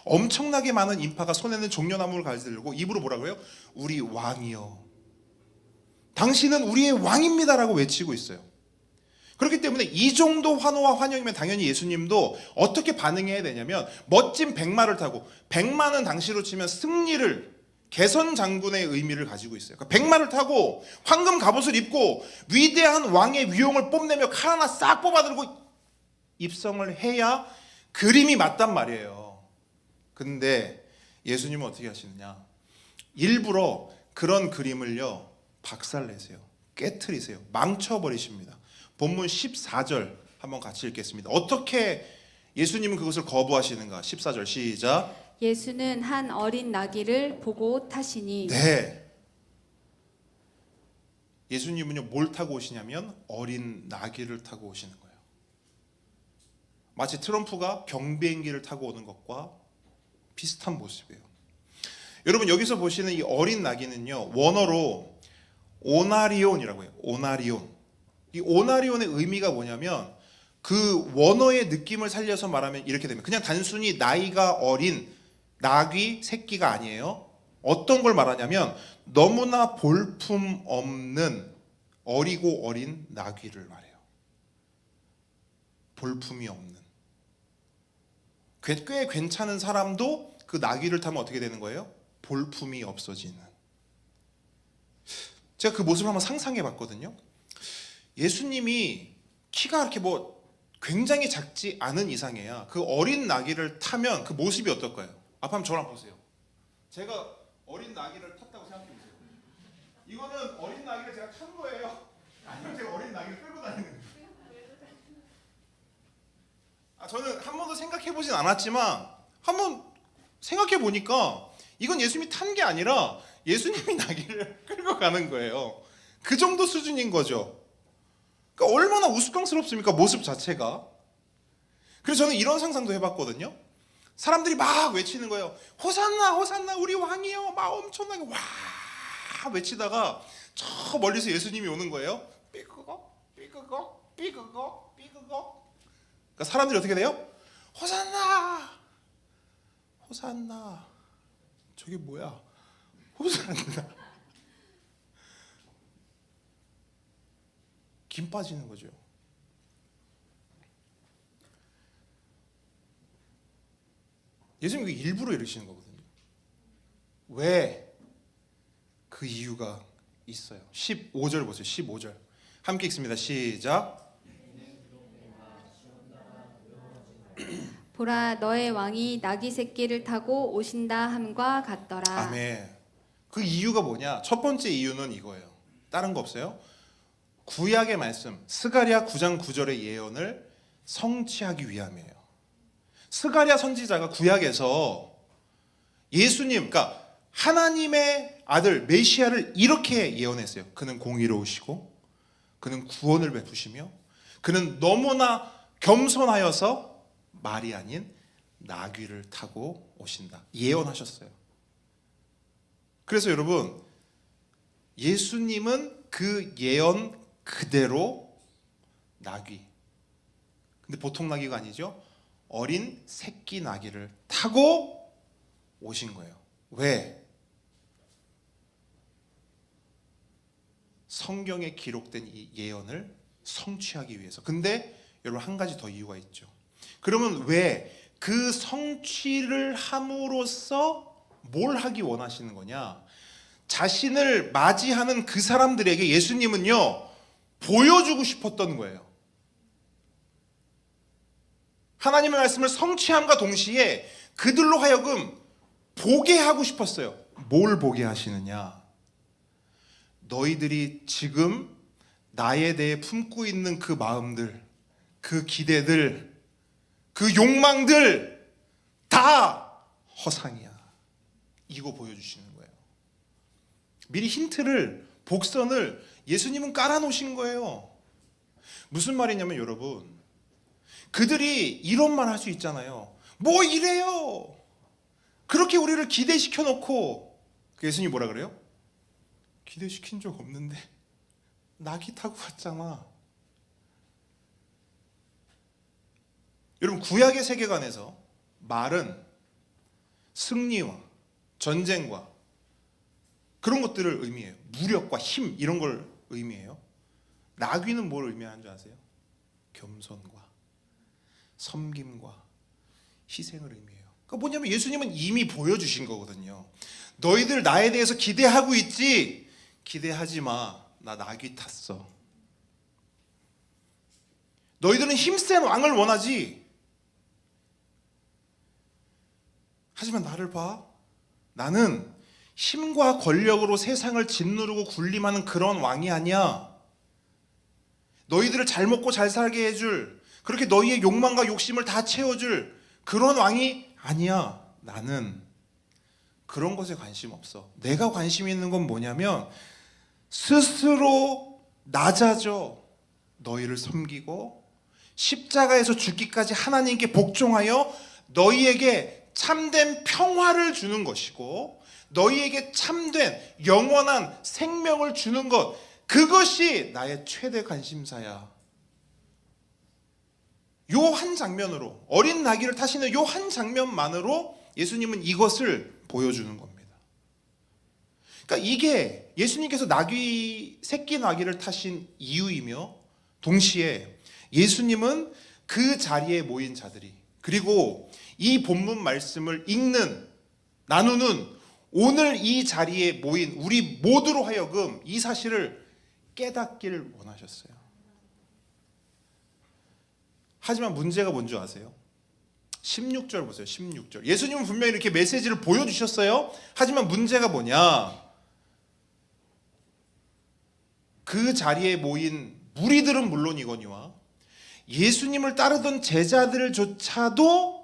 엄청나게 많은 인파가 손에는 종려나무를 가지고 입으로 뭐라고요? 우리 왕이요, 당신은 우리의 왕입니다라고 외치고 있어요. 그렇기 때문에 이 정도 환호와 환영이면 당연히 예수님도 어떻게 반응해야 되냐면 멋진 백마를 타고, 백마는 당시로 치면 승리를, 개선 장군의 의미를 가지고 있어요. 그러니까 백마를 타고 황금 갑옷을 입고 위대한 왕의 위용을 뽐내며 칼 하나 싹 뽑아들고 입성을 해야 그림이 맞단 말이에요. 근데 예수님은 어떻게 하시느냐? 일부러 그런 그림을요 박살내세요. 깨트리세요. 망쳐버리십니다. 본문 14절 한번 같이 읽겠습니다. 어떻게 예수님은 그것을 거부하시는가? 14절 시작. 예수는 한 어린 나귀를 보고 타시니. 네. 예수님은요 뭘 타고 오시냐면 어린 나귀를 타고 오시는 거예요. 마치 트럼프가 경비행기를 타고 오는 것과 비슷한 모습이에요. 여러분 여기서 보시는 이 어린 나귀는요 원어로 오나리온이라고 해요. 오나리온. 이 오나리온의 의미가 뭐냐면 그 원어의 느낌을 살려서 말하면 이렇게 됩니다. 그냥 단순히 나이가 어린 나귀 새끼가 아니에요. 어떤 걸 말하냐면 너무나 볼품 없는 어리고 어린 나귀를 말해요. 볼품이 없는. 꽤 괜찮은 사람도 그 나귀를 타면 어떻게 되는 거예요? 볼품이 없어지는. 제가 그 모습을 한번 상상해 봤거든요. 예수님이 키가 이렇게 뭐 굉장히 작지 않은 이상이야. 그 어린 나귀를 타면 그 모습이 어떨까요? 앞에 한번 저랑 보세요. 제가 어린 나귀를 탔다고 생각해 보세요. 이거는 어린 나귀를 제가 탄 거예요? 아니면 제가 어린 나귀를 끌고 다니는 거예요? 저는 한 번도 생각해 보진 않았지만 한번 생각해 보니까 이건 예수님이 탄 게 아니라 예수님이 나귀를 끌고 가는 거예요. 그 정도 수준인 거죠. 그러니까 얼마나 우스꽝스럽습니까? 모습 자체가. 그래서 저는 이런 상상도 해봤거든요. 사람들이 막 외치는 거예요. 호산나 호산나 우리 왕이요. 막 엄청나게 와 외치다가 저 멀리서 예수님이 오는 거예요. 삐그거 삐그거 삐그거 삐그거. 그러니까 사람들이 어떻게 돼요? 호산나 호산나. 저게 뭐야? 호산나. 김 빠지는 거죠. 예수님이 일부러 이러시는 거거든요. 왜? 그 이유가 있어요. 15절 보세요. 15절. 함께 읽습니다. 시작. 보라 너의 왕이 나귀 새끼를 타고 오신다 함과 같더라. 아멘. 그 이유가 뭐냐? 첫 번째 이유는 이거예요. 다른 거 없어요. 구약의 말씀 스가랴 9장 9절의 예언을 성취하기 위함이에요. 스가랴 선지자가 구약에서 예수님, 그러니까 하나님의 아들 메시아를 이렇게 예언했어요. 그는 공의로우시고 그는 구원을 베푸시며 그는 너무나 겸손하여서 말이 아닌 나귀를 타고 오신다. 예언하셨어요. 그래서 여러분 예수님은 그 예언 그대로 나귀. 근데 보통 나귀가 아니죠. 어린 새끼 나귀를 타고 오신 거예요. 왜? 성경에 기록된 이 예언을 성취하기 위해서. 근데 여러분 한 가지 더 이유가 있죠. 그러면 왜 그 성취를 함으로써 뭘 하기 원하시는 거냐? 자신을 맞이하는 그 사람들에게 예수님은요 보여주고 싶었던 거예요. 하나님의 말씀을 성취함과 동시에 그들로 하여금 보게 하고 싶었어요. 뭘 보게 하시느냐? 너희들이 지금 나에 대해 품고 있는 그 마음들, 그 기대들, 그 욕망들 다 허상이야. 이거 보여주시는 거예요. 미리 힌트를, 복선을 예수님은 깔아놓으신 거예요. 무슨 말이냐면 여러분, 그들이 이런 말 할 수 있잖아요. 뭐 이래요? 그렇게 우리를 기대시켜 놓고, 예수님이 뭐라 그래요? 기대시킨 적 없는데 낙이 타고 갔잖아. 여러분, 구약의 세계관에서 말은 승리와 전쟁과 그런 것들을 의미해요. 무력과 힘, 이런 걸 의미해요. 나귀는 뭘 의미하는 줄 아세요? 겸손과 섬김과 희생을 의미해요. 그러니까 뭐냐면 예수님은 이미 보여주신 거거든요. 너희들 나에 대해서 기대하고 있지? 기대하지 마. 나 나귀 탔어. 너희들은 힘센 왕을 원하지? 하지만 나를 봐. 나는 힘과 권력으로 세상을 짓누르고 군림하는 그런 왕이 아니야. 너희들을 잘 먹고 잘 살게 해줄, 그렇게 너희의 욕망과 욕심을 다 채워줄 그런 왕이 아니야. 나는 그런 것에 관심 없어. 내가 관심 있는 건 뭐냐면 스스로 낮아져 너희를 섬기고 십자가에서 죽기까지 하나님께 복종하여 너희에게 참된 평화를 주는 것이고 너희에게 참된 영원한 생명을 주는 것, 그것이 나의 최대 관심사야. 요 한 장면으로, 어린 나귀를 타시는 요 한 장면만으로 예수님은 이것을 보여주는 겁니다. 그러니까 이게 예수님께서 새끼 나귀를 타신 이유이며, 동시에 예수님은 그 자리에 모인 자들이, 그리고 이 본문 말씀을 읽는, 나누는 오늘 이 자리에 모인 우리 모두로 하여금 이 사실을 깨닫기를 원하셨어요. 하지만 문제가 뭔지 아세요? 16절 보세요. 16절. 예수님은 분명히 이렇게 메시지를 보여주셨어요. 하지만 문제가 뭐냐? 그 자리에 모인 무리들은 물론이거니와 예수님을 따르던 제자들조차도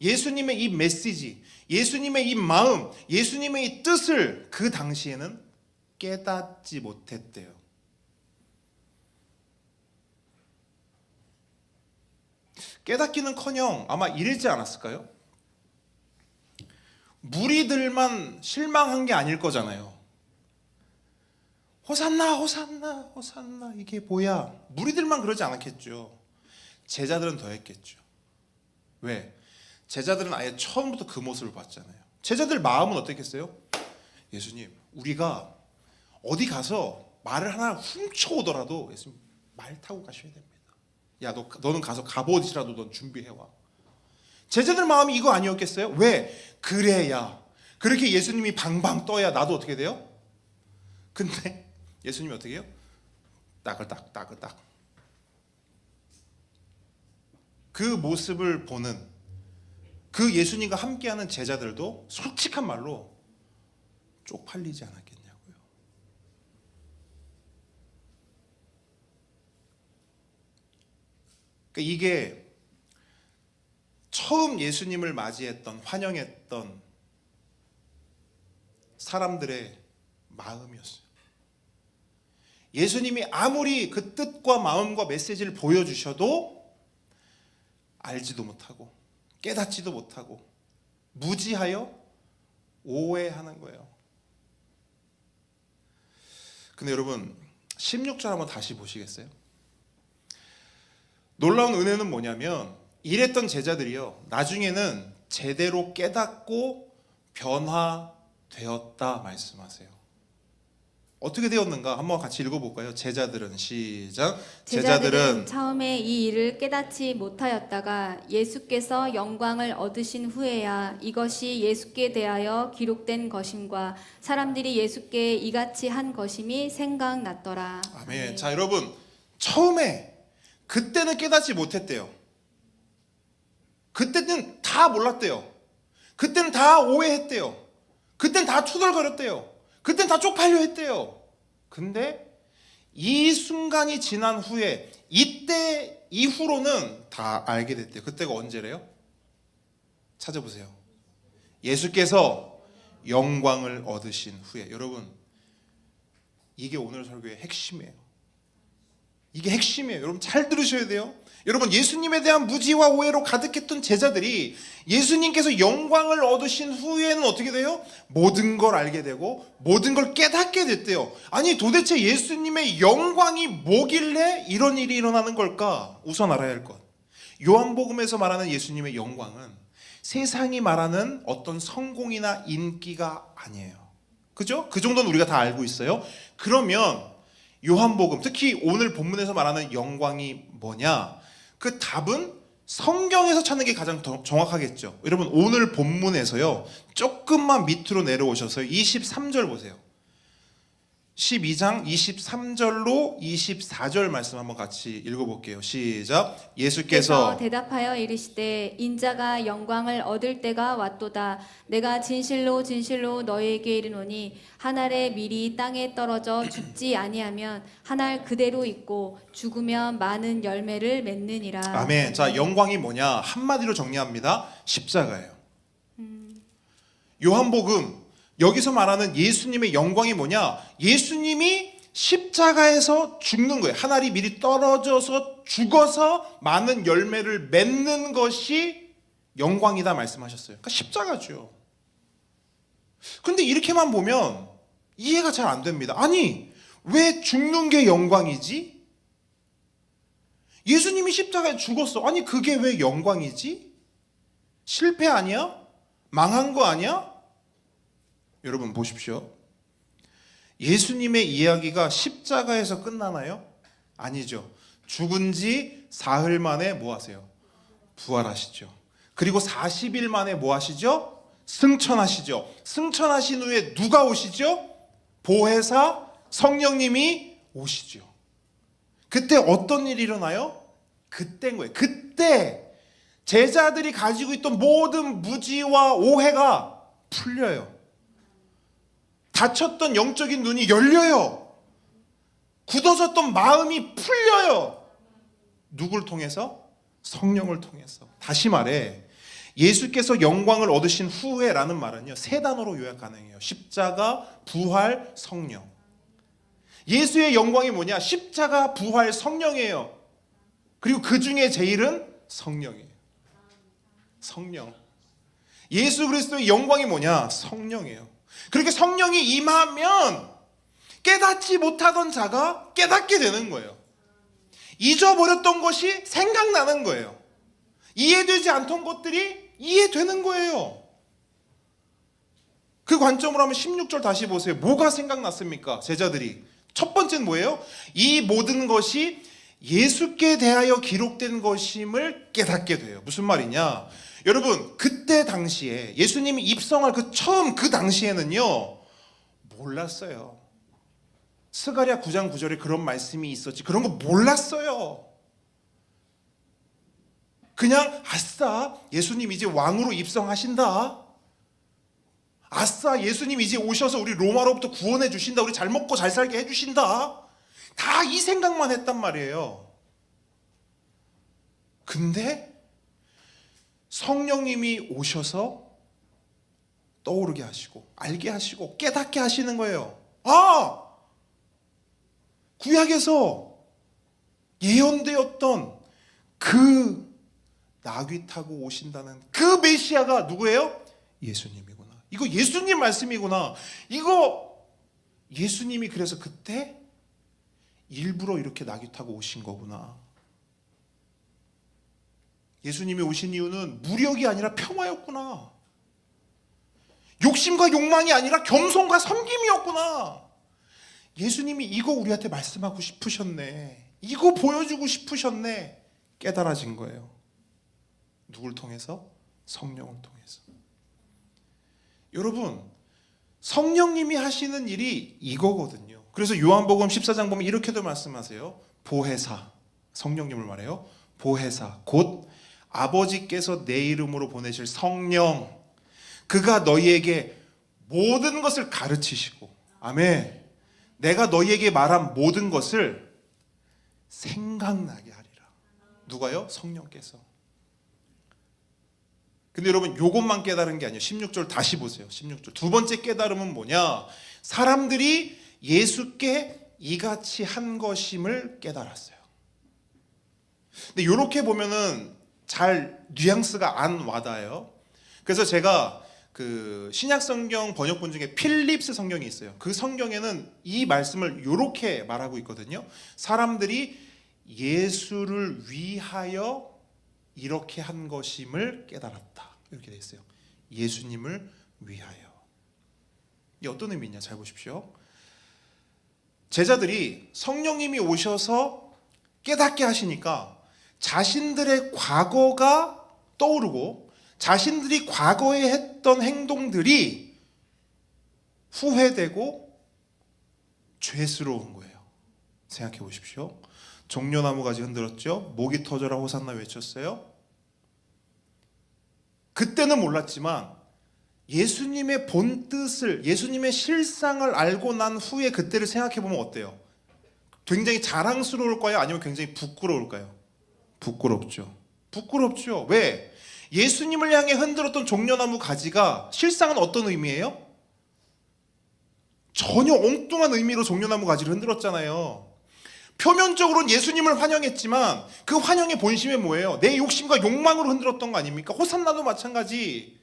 예수님의 이 메시지, 예수님의 이 마음, 예수님의 이 뜻을 그 당시에는 깨닫지 못했대요. 깨닫기는커녕 아마 이러지 않았을까요? 무리들만 실망한 게 아닐 거잖아요. 호산나 호산나 호산나, 이게 뭐야? 무리들만 그러지 않았겠죠. 제자들은 더 했겠죠. 왜? 제자들은 아예 처음부터 그 모습을 봤잖아요. 제자들 마음은 어떻겠어요? 예수님, 우리가 어디 가서 말을 하나 훔쳐오더라도 예수님 말 타고 가셔야 됩니다. 야, 너는 가서 갑옷이라도 넌 준비해와. 제자들 마음이 이거 아니었겠어요? 왜? 그래야, 그렇게 예수님이 방방 떠야 나도 어떻게 돼요? 근데 예수님이 어떻게 해요? 따글딱 따글딱. 그 모습을 보는 그 예수님과 함께하는 제자들도 솔직한 말로 쪽팔리지 않았겠냐고요. 그러니까 이게 처음 예수님을 맞이했던, 환영했던 사람들의 마음이었어요. 예수님이 아무리 그 뜻과 마음과 메시지를 보여주셔도 알지도 못하고 깨닫지도 못하고 무지하여 오해하는 거예요. 근데 여러분 16절 한번 다시 보시겠어요? 놀라운 은혜는 뭐냐면 이랬던 제자들이요, 나중에는 제대로 깨닫고 변화되었다 말씀하세요. 어떻게 되었는가 한번 같이 읽어볼까요? 제자들은 시작. 제자들은 처음에 이 일을 깨닫지 못하였다가 예수께서 영광을 얻으신 후에야 이것이 예수께 대하여 기록된 것임과 사람들이 예수께 이같이 한 것임이 생각났더라. 아멘. 자, 여러분, 처음에 그때는 깨닫지 못했대요. 그때는 다 몰랐대요. 그때는 다 오해했대요. 그때는 다 투덜거렸대요. 그때는 다 쪽팔려 했대요. 근데 이 순간이 지난 후에 이때 이후로는 다 알게 됐대요. 그때가 언제래요? 찾아보세요. 예수께서 영광을 얻으신 후에. 여러분, 이게 오늘 설교의 핵심이에요. 이게 핵심이에요. 여러분 잘 들으셔야 돼요. 여러분, 예수님에 대한 무지와 오해로 가득했던 제자들이 예수님께서 영광을 얻으신 후에는 어떻게 돼요? 모든 걸 알게 되고 모든 걸 깨닫게 됐대요. 아니, 도대체 예수님의 영광이 뭐길래 이런 일이 일어나는 걸까? 우선 알아야 할 것. 요한복음에서 말하는 예수님의 영광은 세상이 말하는 어떤 성공이나 인기가 아니에요. 그죠? 그 정도는 우리가 다 알고 있어요. 그러면 요한복음, 특히 오늘 본문에서 말하는 영광이 뭐냐? 그 답은 성경에서 찾는 게 가장 정확하겠죠. 여러분, 오늘 본문에서요, 조금만 밑으로 내려오셔서 23절 보세요. 12장 23절로 24절 말씀 한번 같이 읽어볼게요. 시작. 예수께서 대답하여 이르시되 인자가 영광을 얻을 때가 왔도다. 내가 진실로 진실로 너희에게 이르노니 한 알의 밀이 땅에 떨어져 죽지 아니하면 한 알 그대로 있고 죽으면 많은 열매를 맺느니라. 아멘. 자, 영광이 뭐냐? 한마디로 정리합니다. 십자가예요. 요한복음 여기서 말하는 예수님의 영광이 뭐냐? 예수님이 십자가에서 죽는 거예요. 한 알이 미리 떨어져서 죽어서 많은 열매를 맺는 것이 영광이다 말씀하셨어요. 그러니까 십자가죠. 근데 이렇게만 보면 이해가 잘 안 됩니다. 아니, 왜 죽는 게 영광이지? 예수님이 십자가에 죽었어. 아니, 그게 왜 영광이지? 실패 아니야? 망한 거 아니야? 여러분 보십시오. 예수님의 이야기가 십자가에서 끝나나요? 아니죠. 죽은 지 사흘 만에 뭐 하세요? 부활하시죠. 그리고 40일 만에 뭐 하시죠? 승천하시죠. 승천하신 후에 누가 오시죠? 보혜사 성령님이 오시죠. 그때 어떤 일이 일어나요? 그때인 거예요. 그때 제자들이 가지고 있던 모든 무지와 오해가 풀려요. 닫혔던 영적인 눈이 열려요. 굳어졌던 마음이 풀려요. 누굴 통해서? 성령을 통해서. 다시 말해, 예수께서 영광을 얻으신 후에라는 말은요, 세 단어로 요약 가능해요. 십자가, 부활, 성령. 예수의 영광이 뭐냐? 십자가, 부활, 성령이에요. 그리고 그 중에 제일은 성령이에요. 성령. 예수 그리스도의 영광이 뭐냐? 성령이에요. 그렇게 성령이 임하면 깨닫지 못하던 자가 깨닫게 되는 거예요. 잊어버렸던 것이 생각나는 거예요. 이해되지 않던 것들이 이해되는 거예요. 그 관점으로 하면 16절 다시 보세요. 뭐가 생각났습니까? 제자들이. 첫 번째는 뭐예요? 이 모든 것이 예수께 대하여 기록된 것임을 깨닫게 돼요. 무슨 말이냐? 여러분, 그때 당시에 예수님이 입성할 그 당시에는요, 몰랐어요. 스가랴 9장 9절에 그런 말씀이 있었지, 그런 거 몰랐어요. 그냥 아싸, 예수님 이제 왕으로 입성하신다. 아싸, 예수님 이제 오셔서 우리 로마로부터 구원해 주신다. 우리 잘 먹고 잘 살게 해 주신다. 다 이 생각만 했단 말이에요. 근데 성령님이 오셔서 떠오르게 하시고 알게 하시고 깨닫게 하시는 거예요. 아! 구약에서 예언되었던 그 나귀 타고 오신다는 그 메시아가 누구예요? 예수님이구나. 이거 예수님 말씀이구나. 이거 예수님이 그래서 그때 일부러 이렇게 나귀 타고 오신 거구나. 예수님이 오신 이유는 무력이 아니라 평화였구나. 욕심과 욕망이 아니라 겸손과 섬김이었구나. 예수님이 이거 우리한테 말씀하고 싶으셨네, 이거 보여주고 싶으셨네, 깨달아진 거예요. 누굴 통해서? 성령을 통해서. 여러분, 성령님이 하시는 일이 이거거든요. 그래서 요한복음 14장 보면 이렇게도 말씀하세요. 보혜사, 성령님을 말해요. 보혜사, 곧 아버지께서 내 이름으로 보내실 성령, 그가 너희에게 모든 것을 가르치시고, 아멘, 내가 너희에게 말한 모든 것을 생각나게 하리라. 누가요? 성령께서. 근데 여러분, 요것만 깨달은 게 아니에요. 16절 다시 보세요. 16절 두 번째 깨달음은 뭐냐? 사람들이 예수께 이같이 한 것임을 깨달았어요. 근데 이렇게 보면은 잘 뉘앙스가 안 와닿아요. 그래서 제가 그 신약 성경 번역본 중에 필립스 성경이 있어요. 그 성경에는 이 말씀을 이렇게 말하고 있거든요. 사람들이 예수를 위하여 이렇게 한 것임을 깨달았다, 이렇게 돼 있어요. 예수님을 위하여. 이게 어떤 의미냐? 잘 보십시오. 제자들이 성령님이 오셔서 깨닫게 하시니까 자신들의 과거가 떠오르고 자신들이 과거에 했던 행동들이 후회되고 죄스러운 거예요. 생각해 보십시오. 종려나무 가지 흔들었죠. 목이 터져라 호산나 외쳤어요. 그때는 몰랐지만 예수님의 본 뜻을, 예수님의 실상을 알고 난 후에 그때를 생각해 보면 어때요? 굉장히 자랑스러울까요? 아니면 굉장히 부끄러울까요? 부끄럽죠. 부끄럽죠. 왜? 예수님을 향해 흔들었던 종려나무 가지가 실상은 어떤 의미예요? 전혀 엉뚱한 의미로 종려나무 가지를 흔들었잖아요. 표면적으로는 예수님을 환영했지만 그 환영의 본심이 뭐예요? 내 욕심과 욕망으로 흔들었던 거 아닙니까? 호산나도 마찬가지.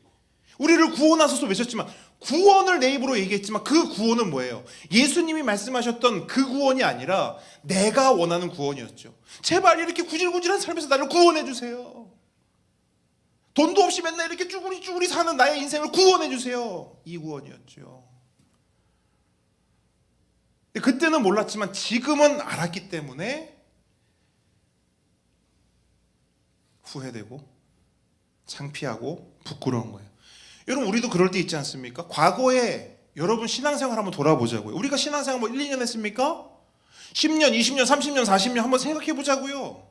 우리를 구원하소서 외쳤지만, 구원을 내 입으로 얘기했지만 그 구원은 뭐예요? 예수님이 말씀하셨던 그 구원이 아니라 내가 원하는 구원이었죠. 제발 이렇게 구질구질한 삶에서 나를 구원해 주세요. 돈도 없이 맨날 이렇게 쭈구리쭈구리 사는 나의 인생을 구원해 주세요. 이 구원이었죠. 그때는 몰랐지만 지금은 알았기 때문에 후회되고 창피하고 부끄러운 거예요. 여러분, 우리도 그럴 때 있지 않습니까? 과거에 여러분 신앙생활 한번 돌아보자고요. 우리가 신앙생활 뭐 1, 2년 했습니까? 10년, 20년, 30년, 40년 한번 생각해 보자고요.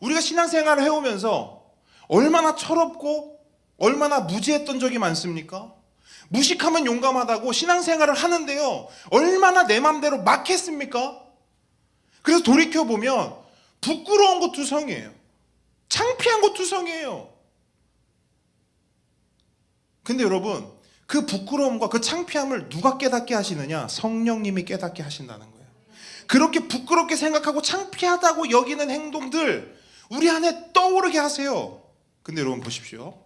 우리가 신앙생활을 해오면서 얼마나 철없고 얼마나 무지했던 적이 많습니까? 무식하면 용감하다고 신앙생활을 하는데요, 얼마나 내 맘대로 막 했습니까? 그래서 돌이켜보면 부끄러운 것 투성이에요. 창피한 것 투성이에요. 근데 여러분, 그 부끄러움과 그 창피함을 누가 깨닫게 하시느냐? 성령님이 깨닫게 하신다는 거예요. 그렇게 부끄럽게 생각하고 창피하다고 여기는 행동들 우리 안에 떠오르게 하세요. 근데 여러분 보십시오.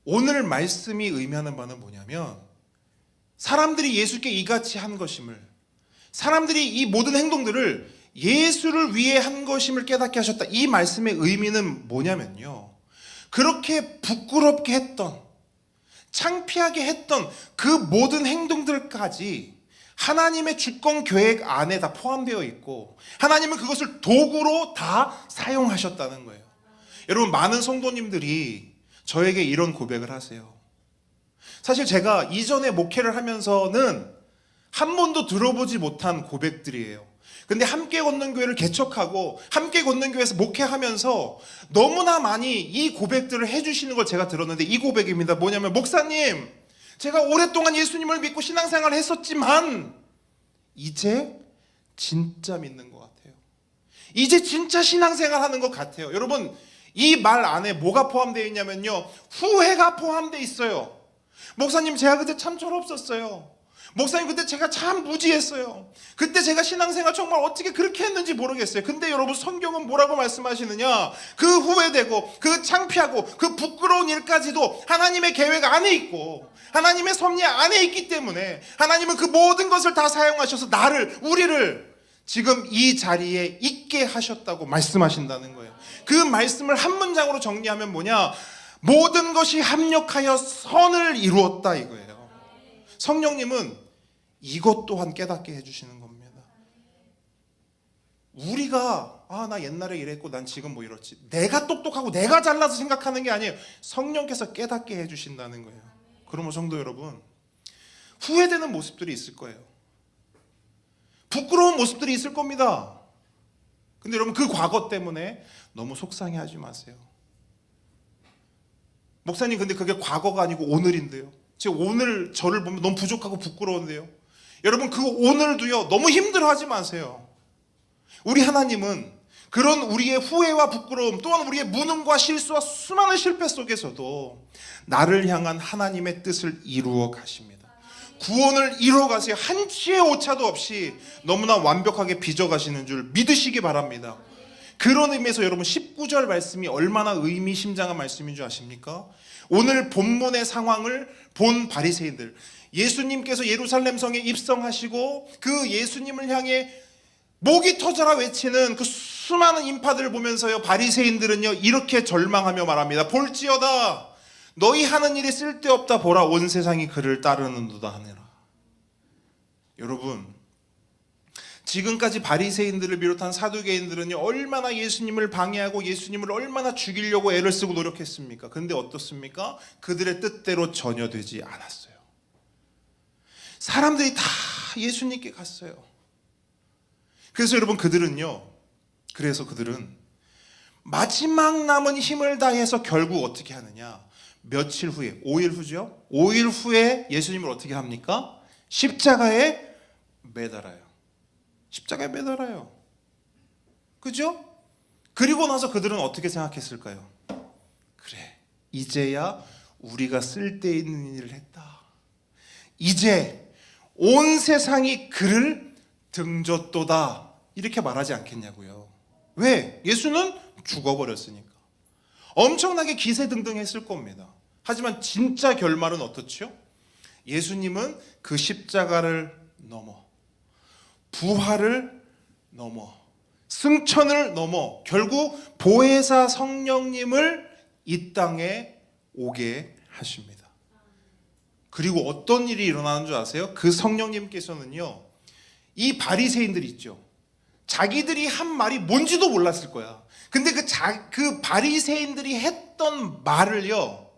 오늘 말씀이 의미하는 바는 뭐냐면, 사람들이 예수께 이같이 한 것임을, 사람들이 이 모든 행동들을 예수를 위해 한 것임을 깨닫게 하셨다. 이 말씀의 의미는 뭐냐면요, 그렇게 부끄럽게 했던, 창피하게 했던 그 모든 행동들까지 하나님의 주권 계획 안에 다 포함되어 있고 하나님은 그것을 도구로 다 사용하셨다는 거예요. 여러분, 많은 성도님들이 저에게 이런 고백을 하세요. 사실 제가 이전에 목회를 하면서는 한 번도 들어보지 못한 고백들이에요. 근데 함께 걷는 교회를 개척하고 함께 걷는 교회에서 목회하면서 너무나 많이 이 고백들을 해주시는 걸 제가 들었는데, 이 고백입니다. 뭐냐면, 목사님, 제가 오랫동안 예수님을 믿고 신앙생활을 했었지만 이제 진짜 믿는 것 같아요. 이제 진짜 신앙생활 하는 것 같아요. 여러분, 이 말 안에 뭐가 포함되어 있냐면요, 후회가 포함되어 있어요. 목사님, 제가 그때 참 철없었어요. 목사님, 그때 제가 참 무지했어요. 그때 제가 신앙생활 정말 어떻게 그렇게 했는지 모르겠어요. 근데 여러분, 성경은 뭐라고 말씀하시느냐? 그 후회되고 그 창피하고 그 부끄러운 일까지도 하나님의 계획 안에 있고 하나님의 섭리 안에 있기 때문에 하나님은 그 모든 것을 다 사용하셔서 나를, 우리를 지금 이 자리에 있게 하셨다고 말씀하신다는 거예요. 그 말씀을 한 문장으로 정리하면 뭐냐? 모든 것이 합력하여 선을 이루었다, 이거예요. 성령님은 이것 또한 깨닫게 해주시는 겁니다. 우리가 나 옛날에 이랬고 난 지금 뭐 이렇지, 내가 똑똑하고 내가 잘나서 생각하는 게 아니에요. 성령께서 깨닫게 해주신다는 거예요. 그러면 성도 여러분, 후회되는 모습들이 있을 거예요. 부끄러운 모습들이 있을 겁니다. 근데 여러분, 그 과거 때문에 너무 속상해하지 마세요. 목사님, 근데 그게 과거가 아니고 오늘인데요. 제가 오늘 저를 보면 너무 부족하고 부끄러운데요. 여러분, 그 오늘도요, 너무 힘들어하지 마세요. 우리 하나님은 그런 우리의 후회와 부끄러움, 또한 우리의 무능과 실수와 수많은 실패 속에서도 나를 향한 하나님의 뜻을 이루어 가십니다. 구원을 이루어 가세요. 한치의 오차도 없이 너무나 완벽하게 빚어 가시는 줄 믿으시기 바랍니다. 그런 의미에서 여러분, 19절 말씀이 얼마나 의미심장한 말씀인 줄 아십니까? 오늘 본문의 상황을 본 바리새인들, 예수님께서 예루살렘 성에 입성하시고 그 예수님을 향해 목이 터져라 외치는 그 수많은 인파들을 보면서요, 바리새인들은요 이렇게 절망하며 말합니다. 볼지어다, 너희 하는 일이 쓸데없다. 보라, 온 세상이 그를 따르는도다 하느라. 여러분, 지금까지 바리새인들을 비롯한 사두개인들은요 얼마나 예수님을 방해하고 예수님을 얼마나 죽이려고 애를 쓰고 노력했습니까? 근데 어떻습니까? 그들의 뜻대로 전혀 되지 않았어요. 사람들이 다 예수님께 갔어요. 그래서 여러분, 그들은 마지막 남은 힘을 다해서 결국 어떻게 하느냐? 며칠 후에, 5일 후죠. 5일 후에 예수님을 어떻게 합니까? 십자가에 매달아요. 십자가에 매달아요. 그죠? 그리고 나서 그들은 어떻게 생각했을까요? 그래, 이제야 우리가 쓸데있는 일을 했다. 이제 온 세상이 그를 등졌도다, 이렇게 말하지 않겠냐고요. 왜? 예수는 죽어버렸으니까. 엄청나게 기세등등했을 겁니다. 하지만 진짜 결말은 어떻죠? 예수님은 그 십자가를 넘어, 부활을 넘어, 승천을 넘어 결국 보혜사 성령님을 이 땅에 오게 하십니다. 그리고 어떤 일이 일어나는 줄 아세요? 그 성령님께서는요, 이 바리새인들 있죠, 자기들이 한 말이 뭔지도 몰랐을 거야. 근데 그 바리새인들이 했던 말을요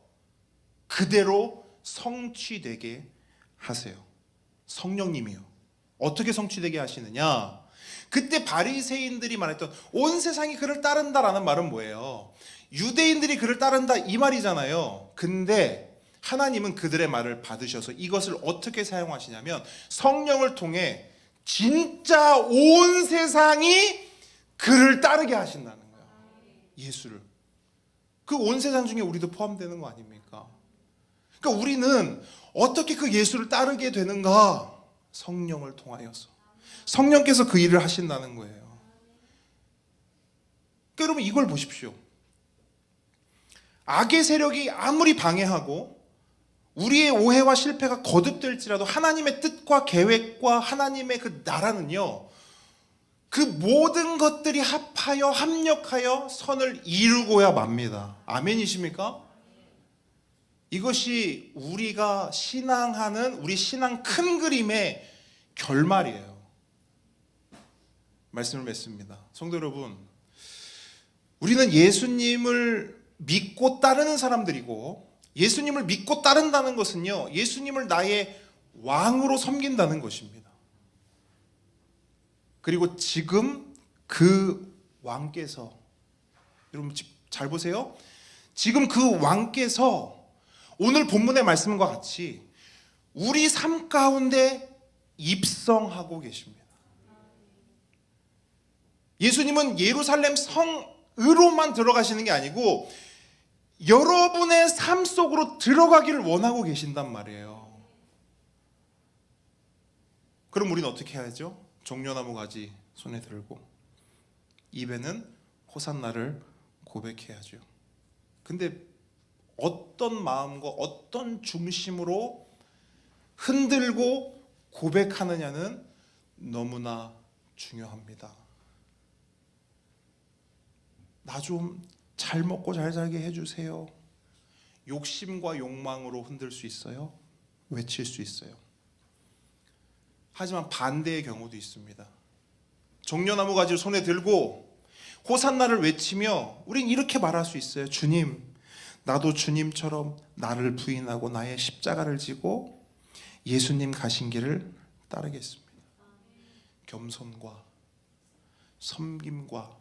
그대로 성취되게 하세요. 성령님이요. 어떻게 성취되게 하시느냐? 그때 바리새인들이 말했던 온 세상이 그를 따른다라는 말은 뭐예요? 유대인들이 그를 따른다, 이 말이잖아요. 근데 하나님은 그들의 말을 받으셔서 이것을 어떻게 사용하시냐면, 성령을 통해 진짜 온 세상이 그를 따르게 하신다는 거예요. 예수를. 그 온 세상 중에 우리도 포함되는 거 아닙니까? 그러니까 우리는 어떻게 그 예수를 따르게 되는가? 성령을 통하여서. 성령께서 그 일을 하신다는 거예요. 그러니까 여러분, 이걸 보십시오. 악의 세력이 아무리 방해하고 우리의 오해와 실패가 거듭될지라도 하나님의 뜻과 계획과 하나님의 그 나라는요, 그 모든 것들이 합하여 합력하여 선을 이루고야 맙니다. 아멘이십니까? 이것이 우리가 신앙하는 우리 신앙 큰 그림의 결말이에요. 말씀을 맺습니다. 성도 여러분, 우리는 예수님을 믿고 따르는 사람들이고, 예수님을 믿고 따른다는 것은요, 예수님을 나의 왕으로 섬긴다는 것입니다. 그리고 지금 그 왕께서, 여러분 잘 보세요. 지금 그 왕께서 오늘 본문의 말씀과 같이 우리 삶 가운데 입성하고 계십니다. 예수님은 예루살렘 성으로만 들어가시는 게 아니고 여러분의 삶 속으로 들어가기를 원하고 계신단 말이에요. 그럼 우리는 어떻게 해야죠? 종려나무 가지 손에 들고 입에는 호산나를 고백해야죠. 근데 어떤 마음과 어떤 중심으로 흔들고 고백하느냐는 너무나 중요합니다. 나 좀 잘 먹고 잘 살게 해주세요. 욕심과 욕망으로 흔들 수 있어요? 외칠 수 있어요. 하지만 반대의 경우도 있습니다. 종려나무 가지를 손에 들고 호산나를 외치며 우린 이렇게 말할 수 있어요. 주님, 나도 주님처럼 나를 부인하고 나의 십자가를 지고 예수님 가신 길을 따르겠습니다. 겸손과 섬김과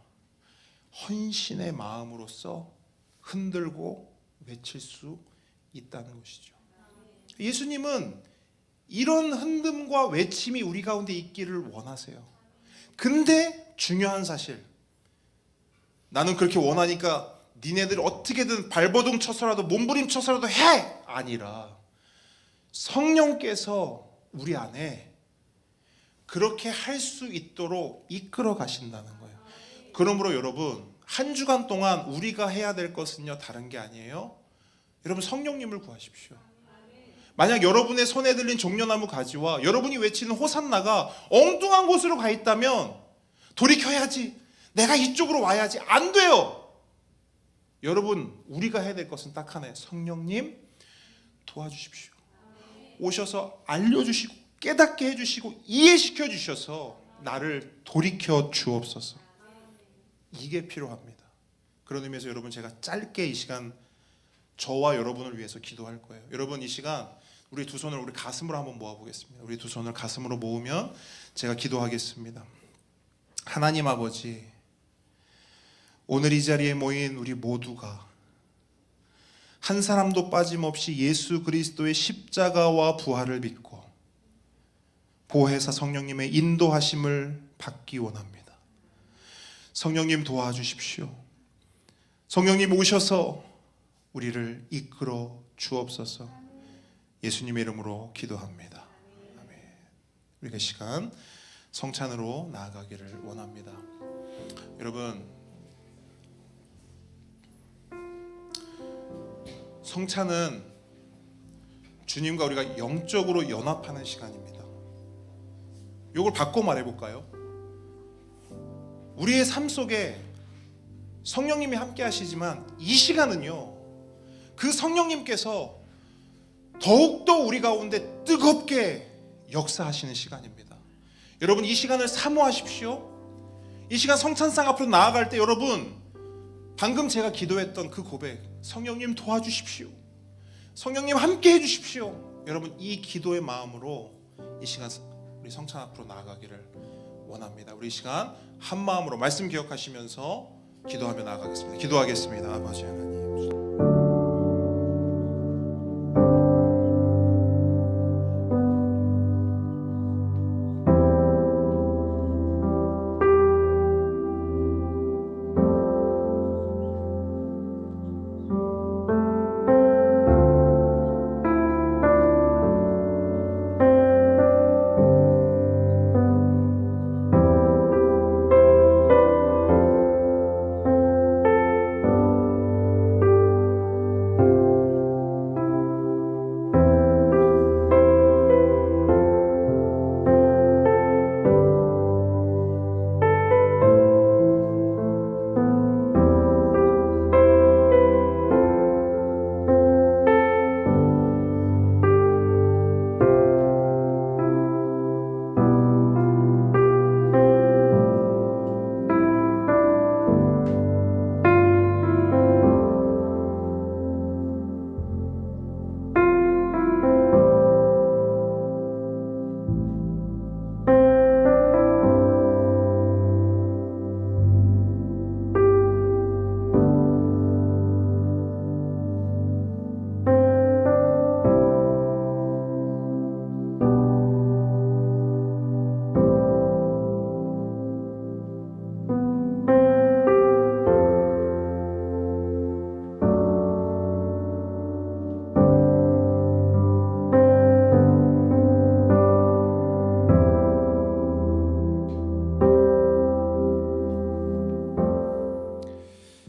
헌신의 마음으로써 흔들고 외칠 수 있다는 것이죠. 예수님은 이런 흔듦과 외침이 우리 가운데 있기를 원하세요. 근데 중요한 사실, 나는 그렇게 원하니까 니네들 어떻게든 발버둥 쳐서라도 몸부림쳐서라도 해! 아니라 성령께서 우리 안에 그렇게 할 수 있도록 이끌어 가신다는 거예요. 그러므로 여러분, 한 주간 동안 우리가 해야 될 것은요, 다른 게 아니에요. 여러분, 성령님을 구하십시오. 만약 여러분의 손에 들린 종려나무 가지와 여러분이 외치는 호산나가 엉뚱한 곳으로 가 있다면 돌이켜야지, 내가 이쪽으로 와야지, 안 돼요. 여러분, 우리가 해야 될 것은 딱 하나예요. 성령님 도와주십시오. 오셔서 알려주시고 깨닫게 해주시고 이해시켜 주셔서 나를 돌이켜 주옵소서. 이게 필요합니다. 그런 의미에서 여러분, 제가 짧게 이 시간 저와 여러분을 위해서 기도할 거예요. 여러분, 이 시간 우리 두 손을 우리 가슴으로 한번 모아보겠습니다. 우리 두 손을 가슴으로 모으면 제가 기도하겠습니다. 하나님 아버지, 오늘 이 자리에 모인 우리 모두가 한 사람도 빠짐없이 예수 그리스도의 십자가와 부활을 믿고 보혜사 성령님의 인도하심을 받기 원합니다. 성령님 도와주십시오. 성령님 오셔서 우리를 이끌어 주옵소서. 예수님의 이름으로 기도합니다. 아멘. 우리가 시간 성찬으로 나아가기를 원합니다. 여러분, 성찬은 주님과 우리가 영적으로 연합하는 시간입니다. 이걸 바꿔 말해볼까요? 우리의 삶 속에 성령님이 함께 하시지만 이 시간은요, 그 성령님께서 더욱더 우리 가운데 뜨겁게 역사하시는 시간입니다. 여러분, 이 시간을 사모하십시오. 이 시간 성찬상 앞으로 나아갈 때 여러분, 방금 제가 기도했던 그 고백, 성령님 도와주십시오, 성령님 함께 해주십시오. 여러분, 이 기도의 마음으로 이 시간 우리 성찬 앞으로 나아가기를 원합니다. 우리 이 시간 한 마음으로 말씀 기억하시면서 기도하며 나아가겠습니다. 기도하겠습니다. 아버지 하나님,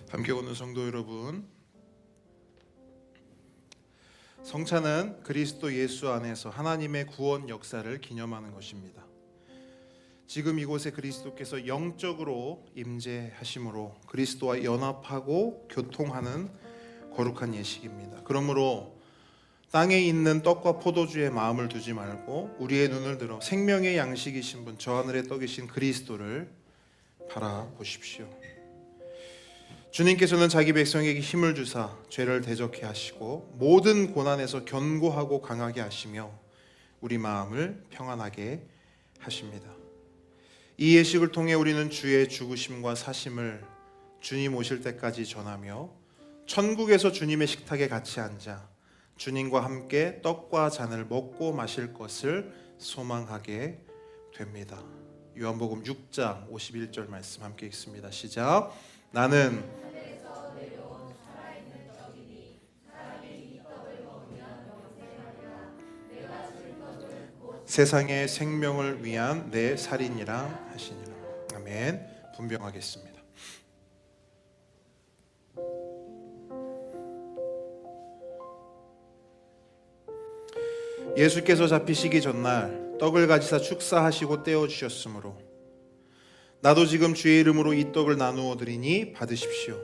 함께 오는 성도 여러분, 성찬은 그리스도 예수 안에서 하나님의 구원 역사를 기념하는 것입니다. 지금 이곳에 그리스도께서 영적으로 임재하심으로 그리스도와 연합하고 교통하는 거룩한 예식입니다. 그러므로 땅에 있는 떡과 포도주에 마음을 두지 말고 우리의 눈을 들어 생명의 양식이신 분, 저 하늘의 떡이신 그리스도를 바라보십시오. 주님께서는 자기 백성에게 힘을 주사 죄를 대적해 하시고 모든 고난에서 견고하고 강하게 하시며 우리 마음을 평안하게 하십니다. 이 예식을 통해 우리는 주의 죽으심과 사심을 주님 오실 때까지 전하며 천국에서 주님의 식탁에 같이 앉아 주님과 함께 떡과 잔을 먹고 마실 것을 소망하게 됩니다. 요한복음 6장 51절 말씀 함께 읽습니다. 시작. 나는 세상의 생명을 위한 내 살인이라 하시니라. 아멘. 분병하겠습니다. 예수께서 잡히시기 전날 떡을 가지사 축사하시고 떼어 주셨으므로 나도 지금 주의 이름으로 이 떡을 나누어 드리니 받으십시오.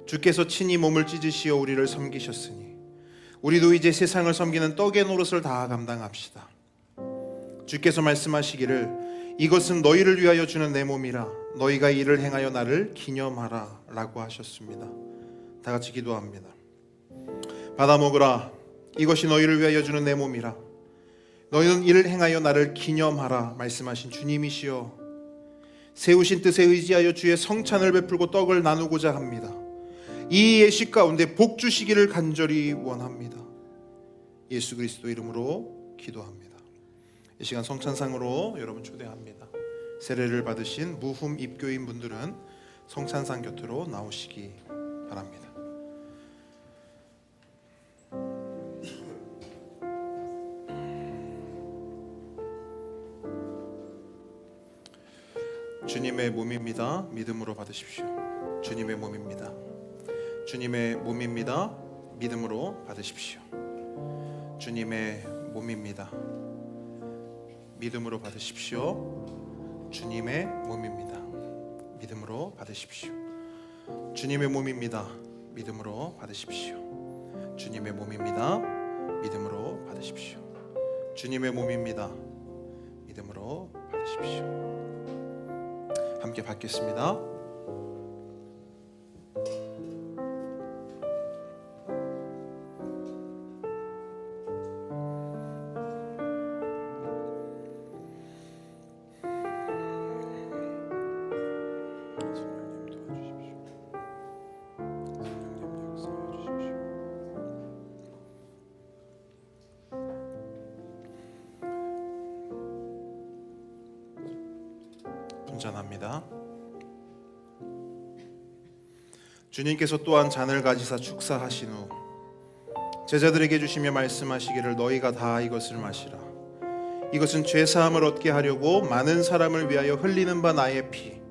주께서 친히 몸을 찢으시어 우리를 섬기셨으니 우리도 이제 세상을 섬기는 떡의 노릇을 다 감당합시다. 주께서 말씀하시기를 이것은 너희를 위하여 주는 내 몸이라 너희가 이를 행하여 나를 기념하라 라고 하셨습니다. 다 같이 기도합니다. 받아 먹으라. 이것이 너희를 위하여 주는 내 몸이라 너희는 이를 행하여 나를 기념하라 말씀하신 주님이시여, 세우신 뜻에 의지하여 주의 성찬을 베풀고 떡을 나누고자 합니다. 이 예식 가운데 복 주시기를 간절히 원합니다. 예수 그리스도 이름으로 기도합니다. 이 시간 성찬상으로 여러분 초대합니다. 세례를 받으신 무흠 입교인 분들은 성찬상 곁으로 나오시기 바랍니다. 주님의 몸입니다. 믿음으로 받으십시오. 주님의 몸입니다. 주님의 몸입니다. 믿음으로 받으십시오. 주님의 몸입니다. 믿음으로 받으십시오. 주님의 몸입니다. 믿음으로 받으십시오. 주님의 몸입니다. 믿음으로 받으십시오. 주님의 몸입니다. 믿음으로 받으십시오. 주님의 몸입니다. 믿음으로 받으십시오. 함께 받겠습니다. 분잔합니다. 주님께서 또한 잔을 가지사 축사하신 후 제자들에게 주시며 말씀하시기를 너희가 다 이것을 마시라. 이것은 죄 사함을 얻게 하려고 많은 사람을 위하여 흘리는 바 나의 피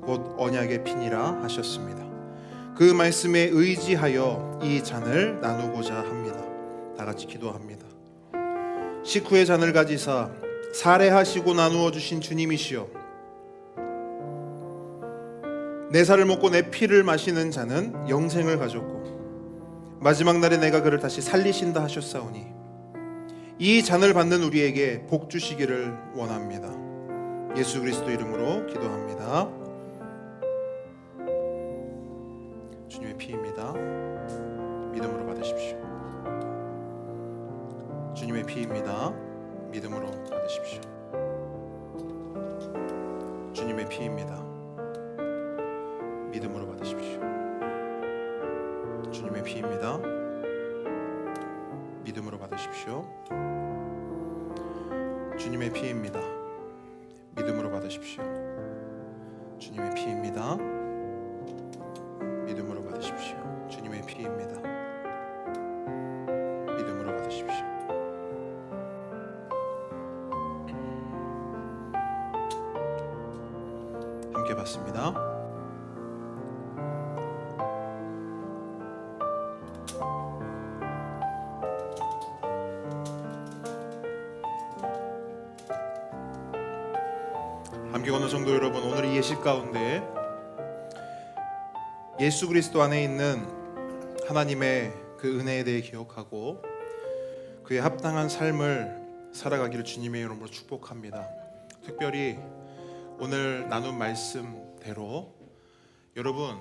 곧 언약의 피니라 하셨습니다. 그 말씀에 의지하여 이 잔을 나누고자 합니다. 다 같이 기도합니다. 식후에 잔을 가지사 살해하시고 나누어 주신 주님이시여, 내 살을 먹고 내 피를 마시는 자는 영생을 가졌고 마지막 날에 내가 그를 다시 살리신다 하셨사오니 이 잔을 받는 우리에게 복 주시기를 원합니다. 예수 그리스도 이름으로 기도합니다. 주님의 피입니다. 믿음으로 받으십시오. 주님의 피입니다. 믿음으로 받으십시오. 주님의 피입니다. 믿음으로 받으십시오. 주님의 피입니다. 믿음으로 받으십시오. 주님의 피입니다. 믿음으로 받으십시오. 주님의 피입니다. 믿음으로 받으십시오. 주님의 피입니다. 믿음으로 받으십시오. 함께 받습니다. 함께 오는 성도 여러분, 오늘 이 예식 가운데 예수 그리스도 안에 있는 하나님의 그 은혜에 대해 기억하고 그에 합당한 삶을 살아가기를 주님의 이름으로 축복합니다. 특별히 오늘 나눈 말씀대로 여러분,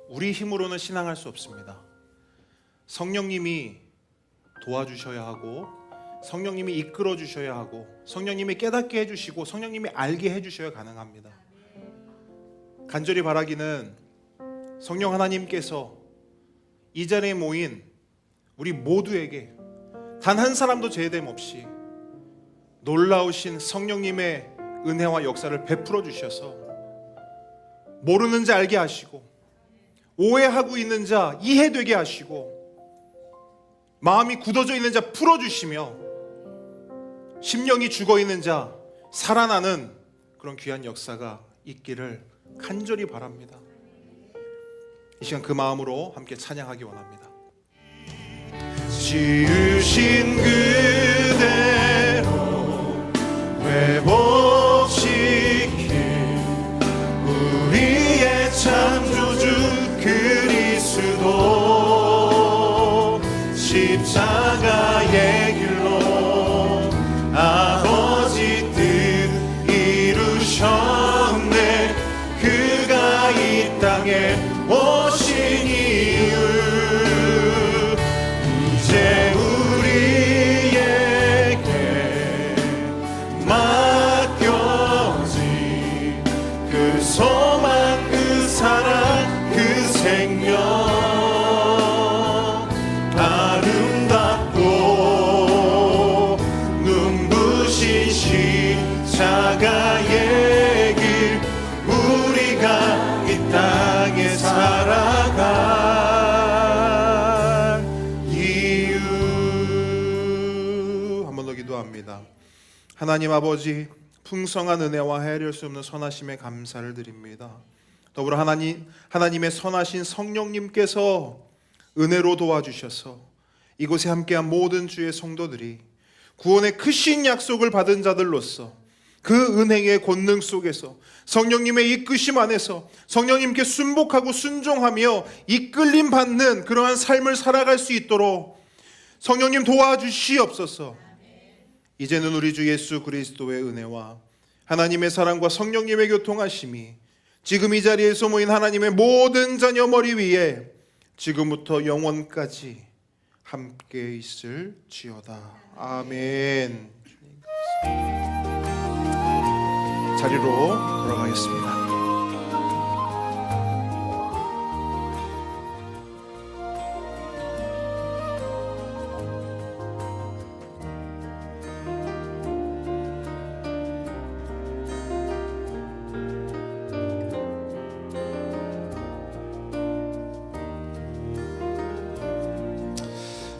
우리 힘으로는 신앙할 수 없습니다. 성령님이 도와주셔야 하고, 성령님이 이끌어 주셔야 하고, 성령님이 깨닫게 해주시고, 성령님이 알게 해주셔야 가능합니다. 간절히 바라기는 성령 하나님께서 이 자리에 모인 우리 모두에게 단 한 사람도 제외됨 없이 놀라우신 성령님의 은혜와 역사를 베풀어 주셔서 모르는 자 알게 하시고, 오해하고 있는 자 이해되게 하시고, 마음이 굳어져 있는 자 풀어주시며, 심령이 죽어있는 자 살아나는 그런 귀한 역사가 있기를 간절히 바랍니다. 이 시간 그 마음으로 함께 찬양하기 원합니다. 지으신 그대로 회복시킬 우리의 창조주 그리스도, 십자가의 길로 아버지 뜻 이루셨네. 그가 이 땅에 오신 이유, 이제 우리에게 맡겨진 그 소망, 그 사랑, 그 생명, 아름답고 눈부신 십자가의 길, 우리가 이 땅에 살아갈 이유. 한 번 더 기도합니다. 하나님 아버지, 풍성한 은혜와 헤아릴 수 없는 선하심에 감사를 드립니다. 더불어 하나님의 선하신 성령님께서 은혜로 도와주셔서 이곳에 함께한 모든 주의 성도들이 구원의 크신 약속을 받은 자들로서 그 은혜의 권능 속에서 성령님의 이끄심 안에서 성령님께 순복하고 순종하며 이끌림 받는 그러한 삶을 살아갈 수 있도록 성령님 도와주시옵소서. 이제는 우리 주 예수 그리스도의 은혜와 하나님의 사랑과 성령님의 교통하심이 지금 이 자리에서 모인 하나님의 모든 자녀 머리 위에 지금부터 영원까지 함께 있을지어다. 아멘. 자리로 돌아가겠습니다.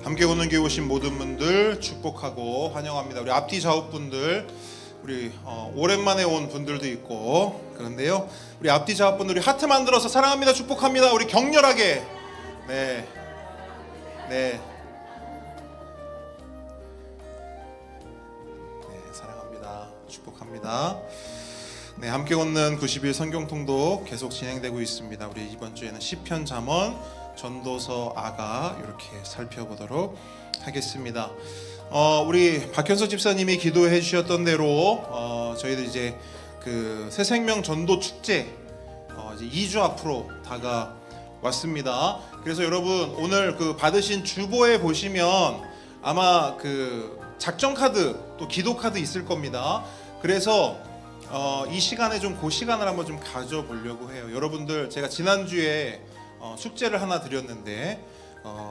함께 오는 교회 오신 모든 분들 축복하고 환영합니다. 우리 앞뒤 좌우 분들, 우리 오랜만에 온 분들도 있고 그런데요, 우리 앞뒤 좌우 분들 우리 하트 만들어서 사랑합니다, 축복합니다. 우리 격렬하게. 네. 사랑합니다, 축복합니다. 네, 함께 걷는 90일 성경통독 계속 진행되고 있습니다. 우리 이번 주에는 시편, 잠언, 전도서, 아가 이렇게 살펴보도록 하겠습니다. 우리 박현서 집사님이 기도해 주셨던 대로 저희들 이제 그 새생명 전도 축제 이제 2주 앞으로 다가왔습니다. 그래서 여러분 오늘 그 받으신 주보에 보시면 아마 그 작전 카드 또 기도 카드 있을 겁니다. 그래서 이 시간에 좀 그 시간을 한번 좀 가져보려고 해요. 여러분들, 제가 지난주에 숙제를 하나 드렸는데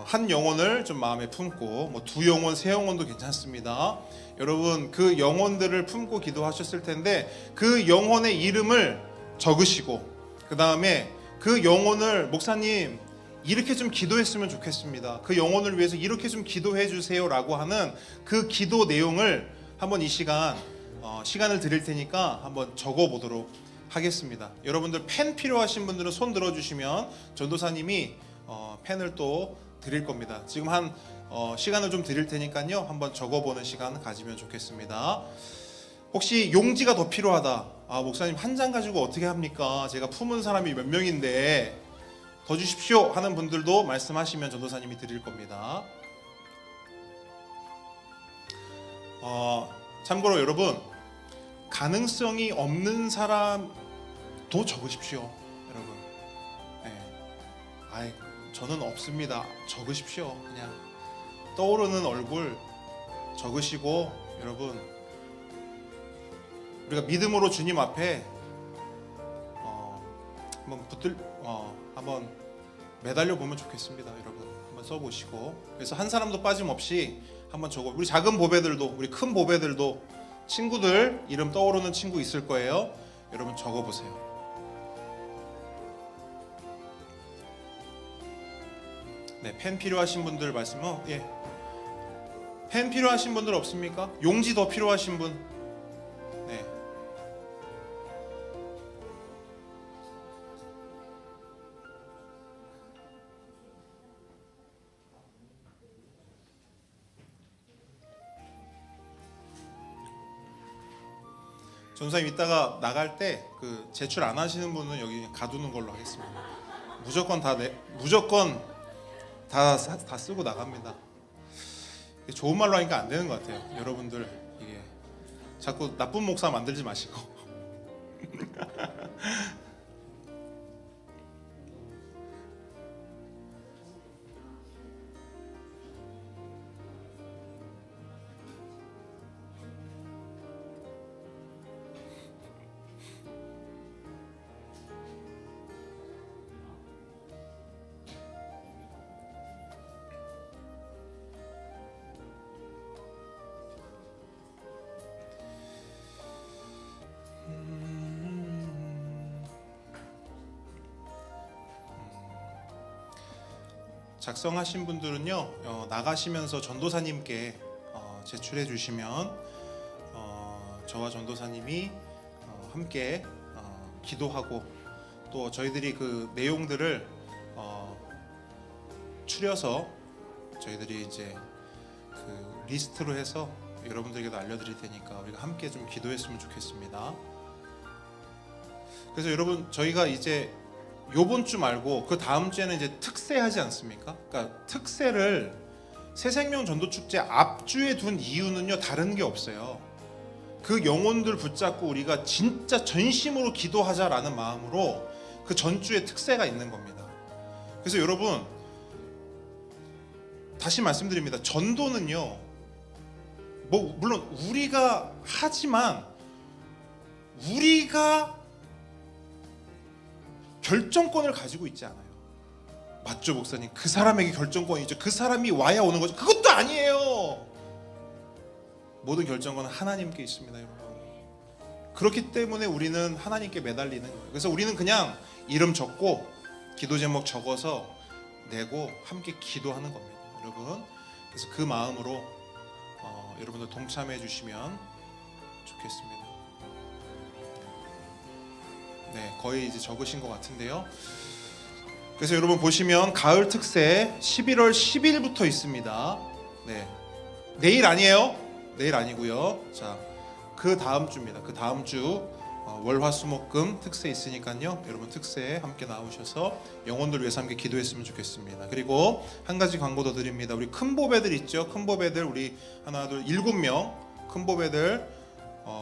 한 영혼을 좀 마음에 품고 뭐 2영혼, 3영혼도 괜찮습니다. 여러분 그 영혼들을 품고 기도하셨을 텐데 그 영혼의 이름을 적으시고 그 다음에 그 영혼을 목사님 이렇게 좀 기도했으면 좋겠습니다, 그 영혼을 위해서 이렇게 좀 기도해 주세요 라고 하는 그 기도 내용을 한번 이 시간을 드릴 테니까 한번 적어보도록 하겠습니다. 여러분들 펜 필요하신 분들은 손 들어주시면 전도사님이 펜을 또 드릴 겁니다. 지금 한 시간을 좀 드릴 테니까요, 한번 적어보는 시간 가지면 좋겠습니다. 혹시 용지가 더 필요하다, 목사님 한 장 가지고 어떻게 합니까, 제가 품은 사람이 몇 명인데 더 주십시오 하는 분들도 말씀하시면 전도사님이 드릴 겁니다. 참고로 여러분, 가능성이 없는 사람도 적으십시오, 여러분. 네. 저는 없습니다. 적으십시오. 그냥 떠오르는 얼굴 적으시고, 여러분, 우리가 믿음으로 주님 앞에 한번 매달려 보면 좋겠습니다, 여러분. 한번 써보시고, 그래서 한 사람도 빠짐없이 한번 적어. 우리 작은 보배들도, 우리 큰 보배들도 친구들 이름 떠오르는 친구 있을 거예요. 여러분 적어보세요. 네, 펜 필요하신 분들 말씀. 예. 펜 필요하신 분들 없습니까? 용지 더 필요하신 분? 네. 전사님 이따가 나갈 때 그 제출 안 하시는 분은 여기 그냥 가두는 걸로 하겠습니다. 무조건 다 쓰고 나갑니다. 좋은 말로 하니까 안 되는 것 같아요. 여러분들 이게 자꾸 나쁜 목사 만들지 마시고. 작성하신 분들은요, 나가시면서 전도사님께 제출해 주시면 저와 전도사님이 함께 기도하고, 또 저희들이 그 내용들을 추려서 저희들이 이제 그 리스트로 해서 여러분들에게도 알려드릴 테니까 우리가 함께 좀 기도했으면 좋겠습니다. 그래서 여러분, 저희가 이제 요번 주 말고 그 다음 주에는 이제 특세하지 않습니까? 그러니까 특세를 새생명 전도축제 앞주에 둔 이유는요, 다른 게 없어요. 그 영혼들 붙잡고 우리가 진짜 전심으로 기도하자라는 마음으로 그 전주에 특세가 있는 겁니다. 그래서 여러분, 다시 말씀드립니다. 전도는요, 물론 우리가 하지만 우리가 결정권을 가지고 있지 않아요. 맞죠, 목사님? 그 사람에게 결정권이죠. 그 사람이 와야 오는 거죠. 그것도 아니에요. 모든 결정권은 하나님께 있습니다, 여러분. 그렇기 때문에 우리는 하나님께 매달리는 거예요. 그래서 우리는 그냥 이름 적고 기도 제목 적어서 내고 함께 기도하는 겁니다, 여러분. 그래서 그 마음으로 여러분들 동참해 주시면 좋겠습니다. 네, 거의 이제 적으신 것 같은데요. 그래서 여러분 보시면 가을 특세 11월 10일부터 있습니다. 네, 내일 아니에요. 내일 아니고요. 자, 그 다음 주입니다. 그 다음 주 월화수목금 특세 있으니까요. 여러분 특세에 함께 나오셔서 영혼들 위해서 함께 기도했으면 좋겠습니다. 그리고 한 가지 광고 더 드립니다. 우리 큰 보배들 있죠. 큰 보배들 우리 하나 둘 7명 큰 보배들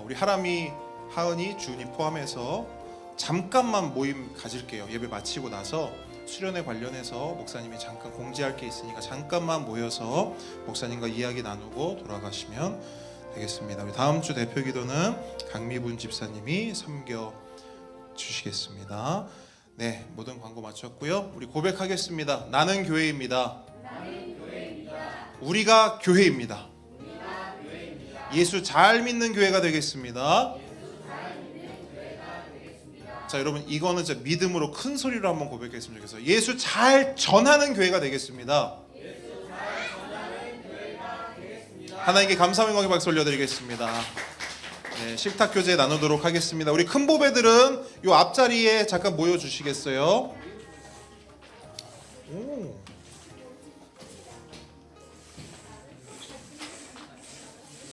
우리 하람이, 하은이, 준이 포함해서 잠깐만 모임 가질게요. 예배 마치고 나서 수련회 관련해서 목사님이 잠깐 공지할 게 있으니까 잠깐만 모여서 목사님과 이야기 나누고 돌아가시면 되겠습니다. 우리 다음 주 대표 기도는 강미분 집사님이 섬겨 주시겠습니다. 네, 모든 광고 마쳤고요. 우리 고백하겠습니다. 나는 교회입니다. 우리가 교회입니다. 예수 잘 믿는 교회가 되겠습니다. 자, 여러분 이거는 진짜 믿음으로 큰 소리로 한번 고백했으면 좋겠어요. 예수 잘 전하는 교회가 되겠습니다. 하나님께 감사의 영광의 박수 올려드리겠습니다. 네, 식탁 교제 나누도록 하겠습니다. 우리 큰 보배들은 요 앞자리에 잠깐 모여 주시겠어요? 오.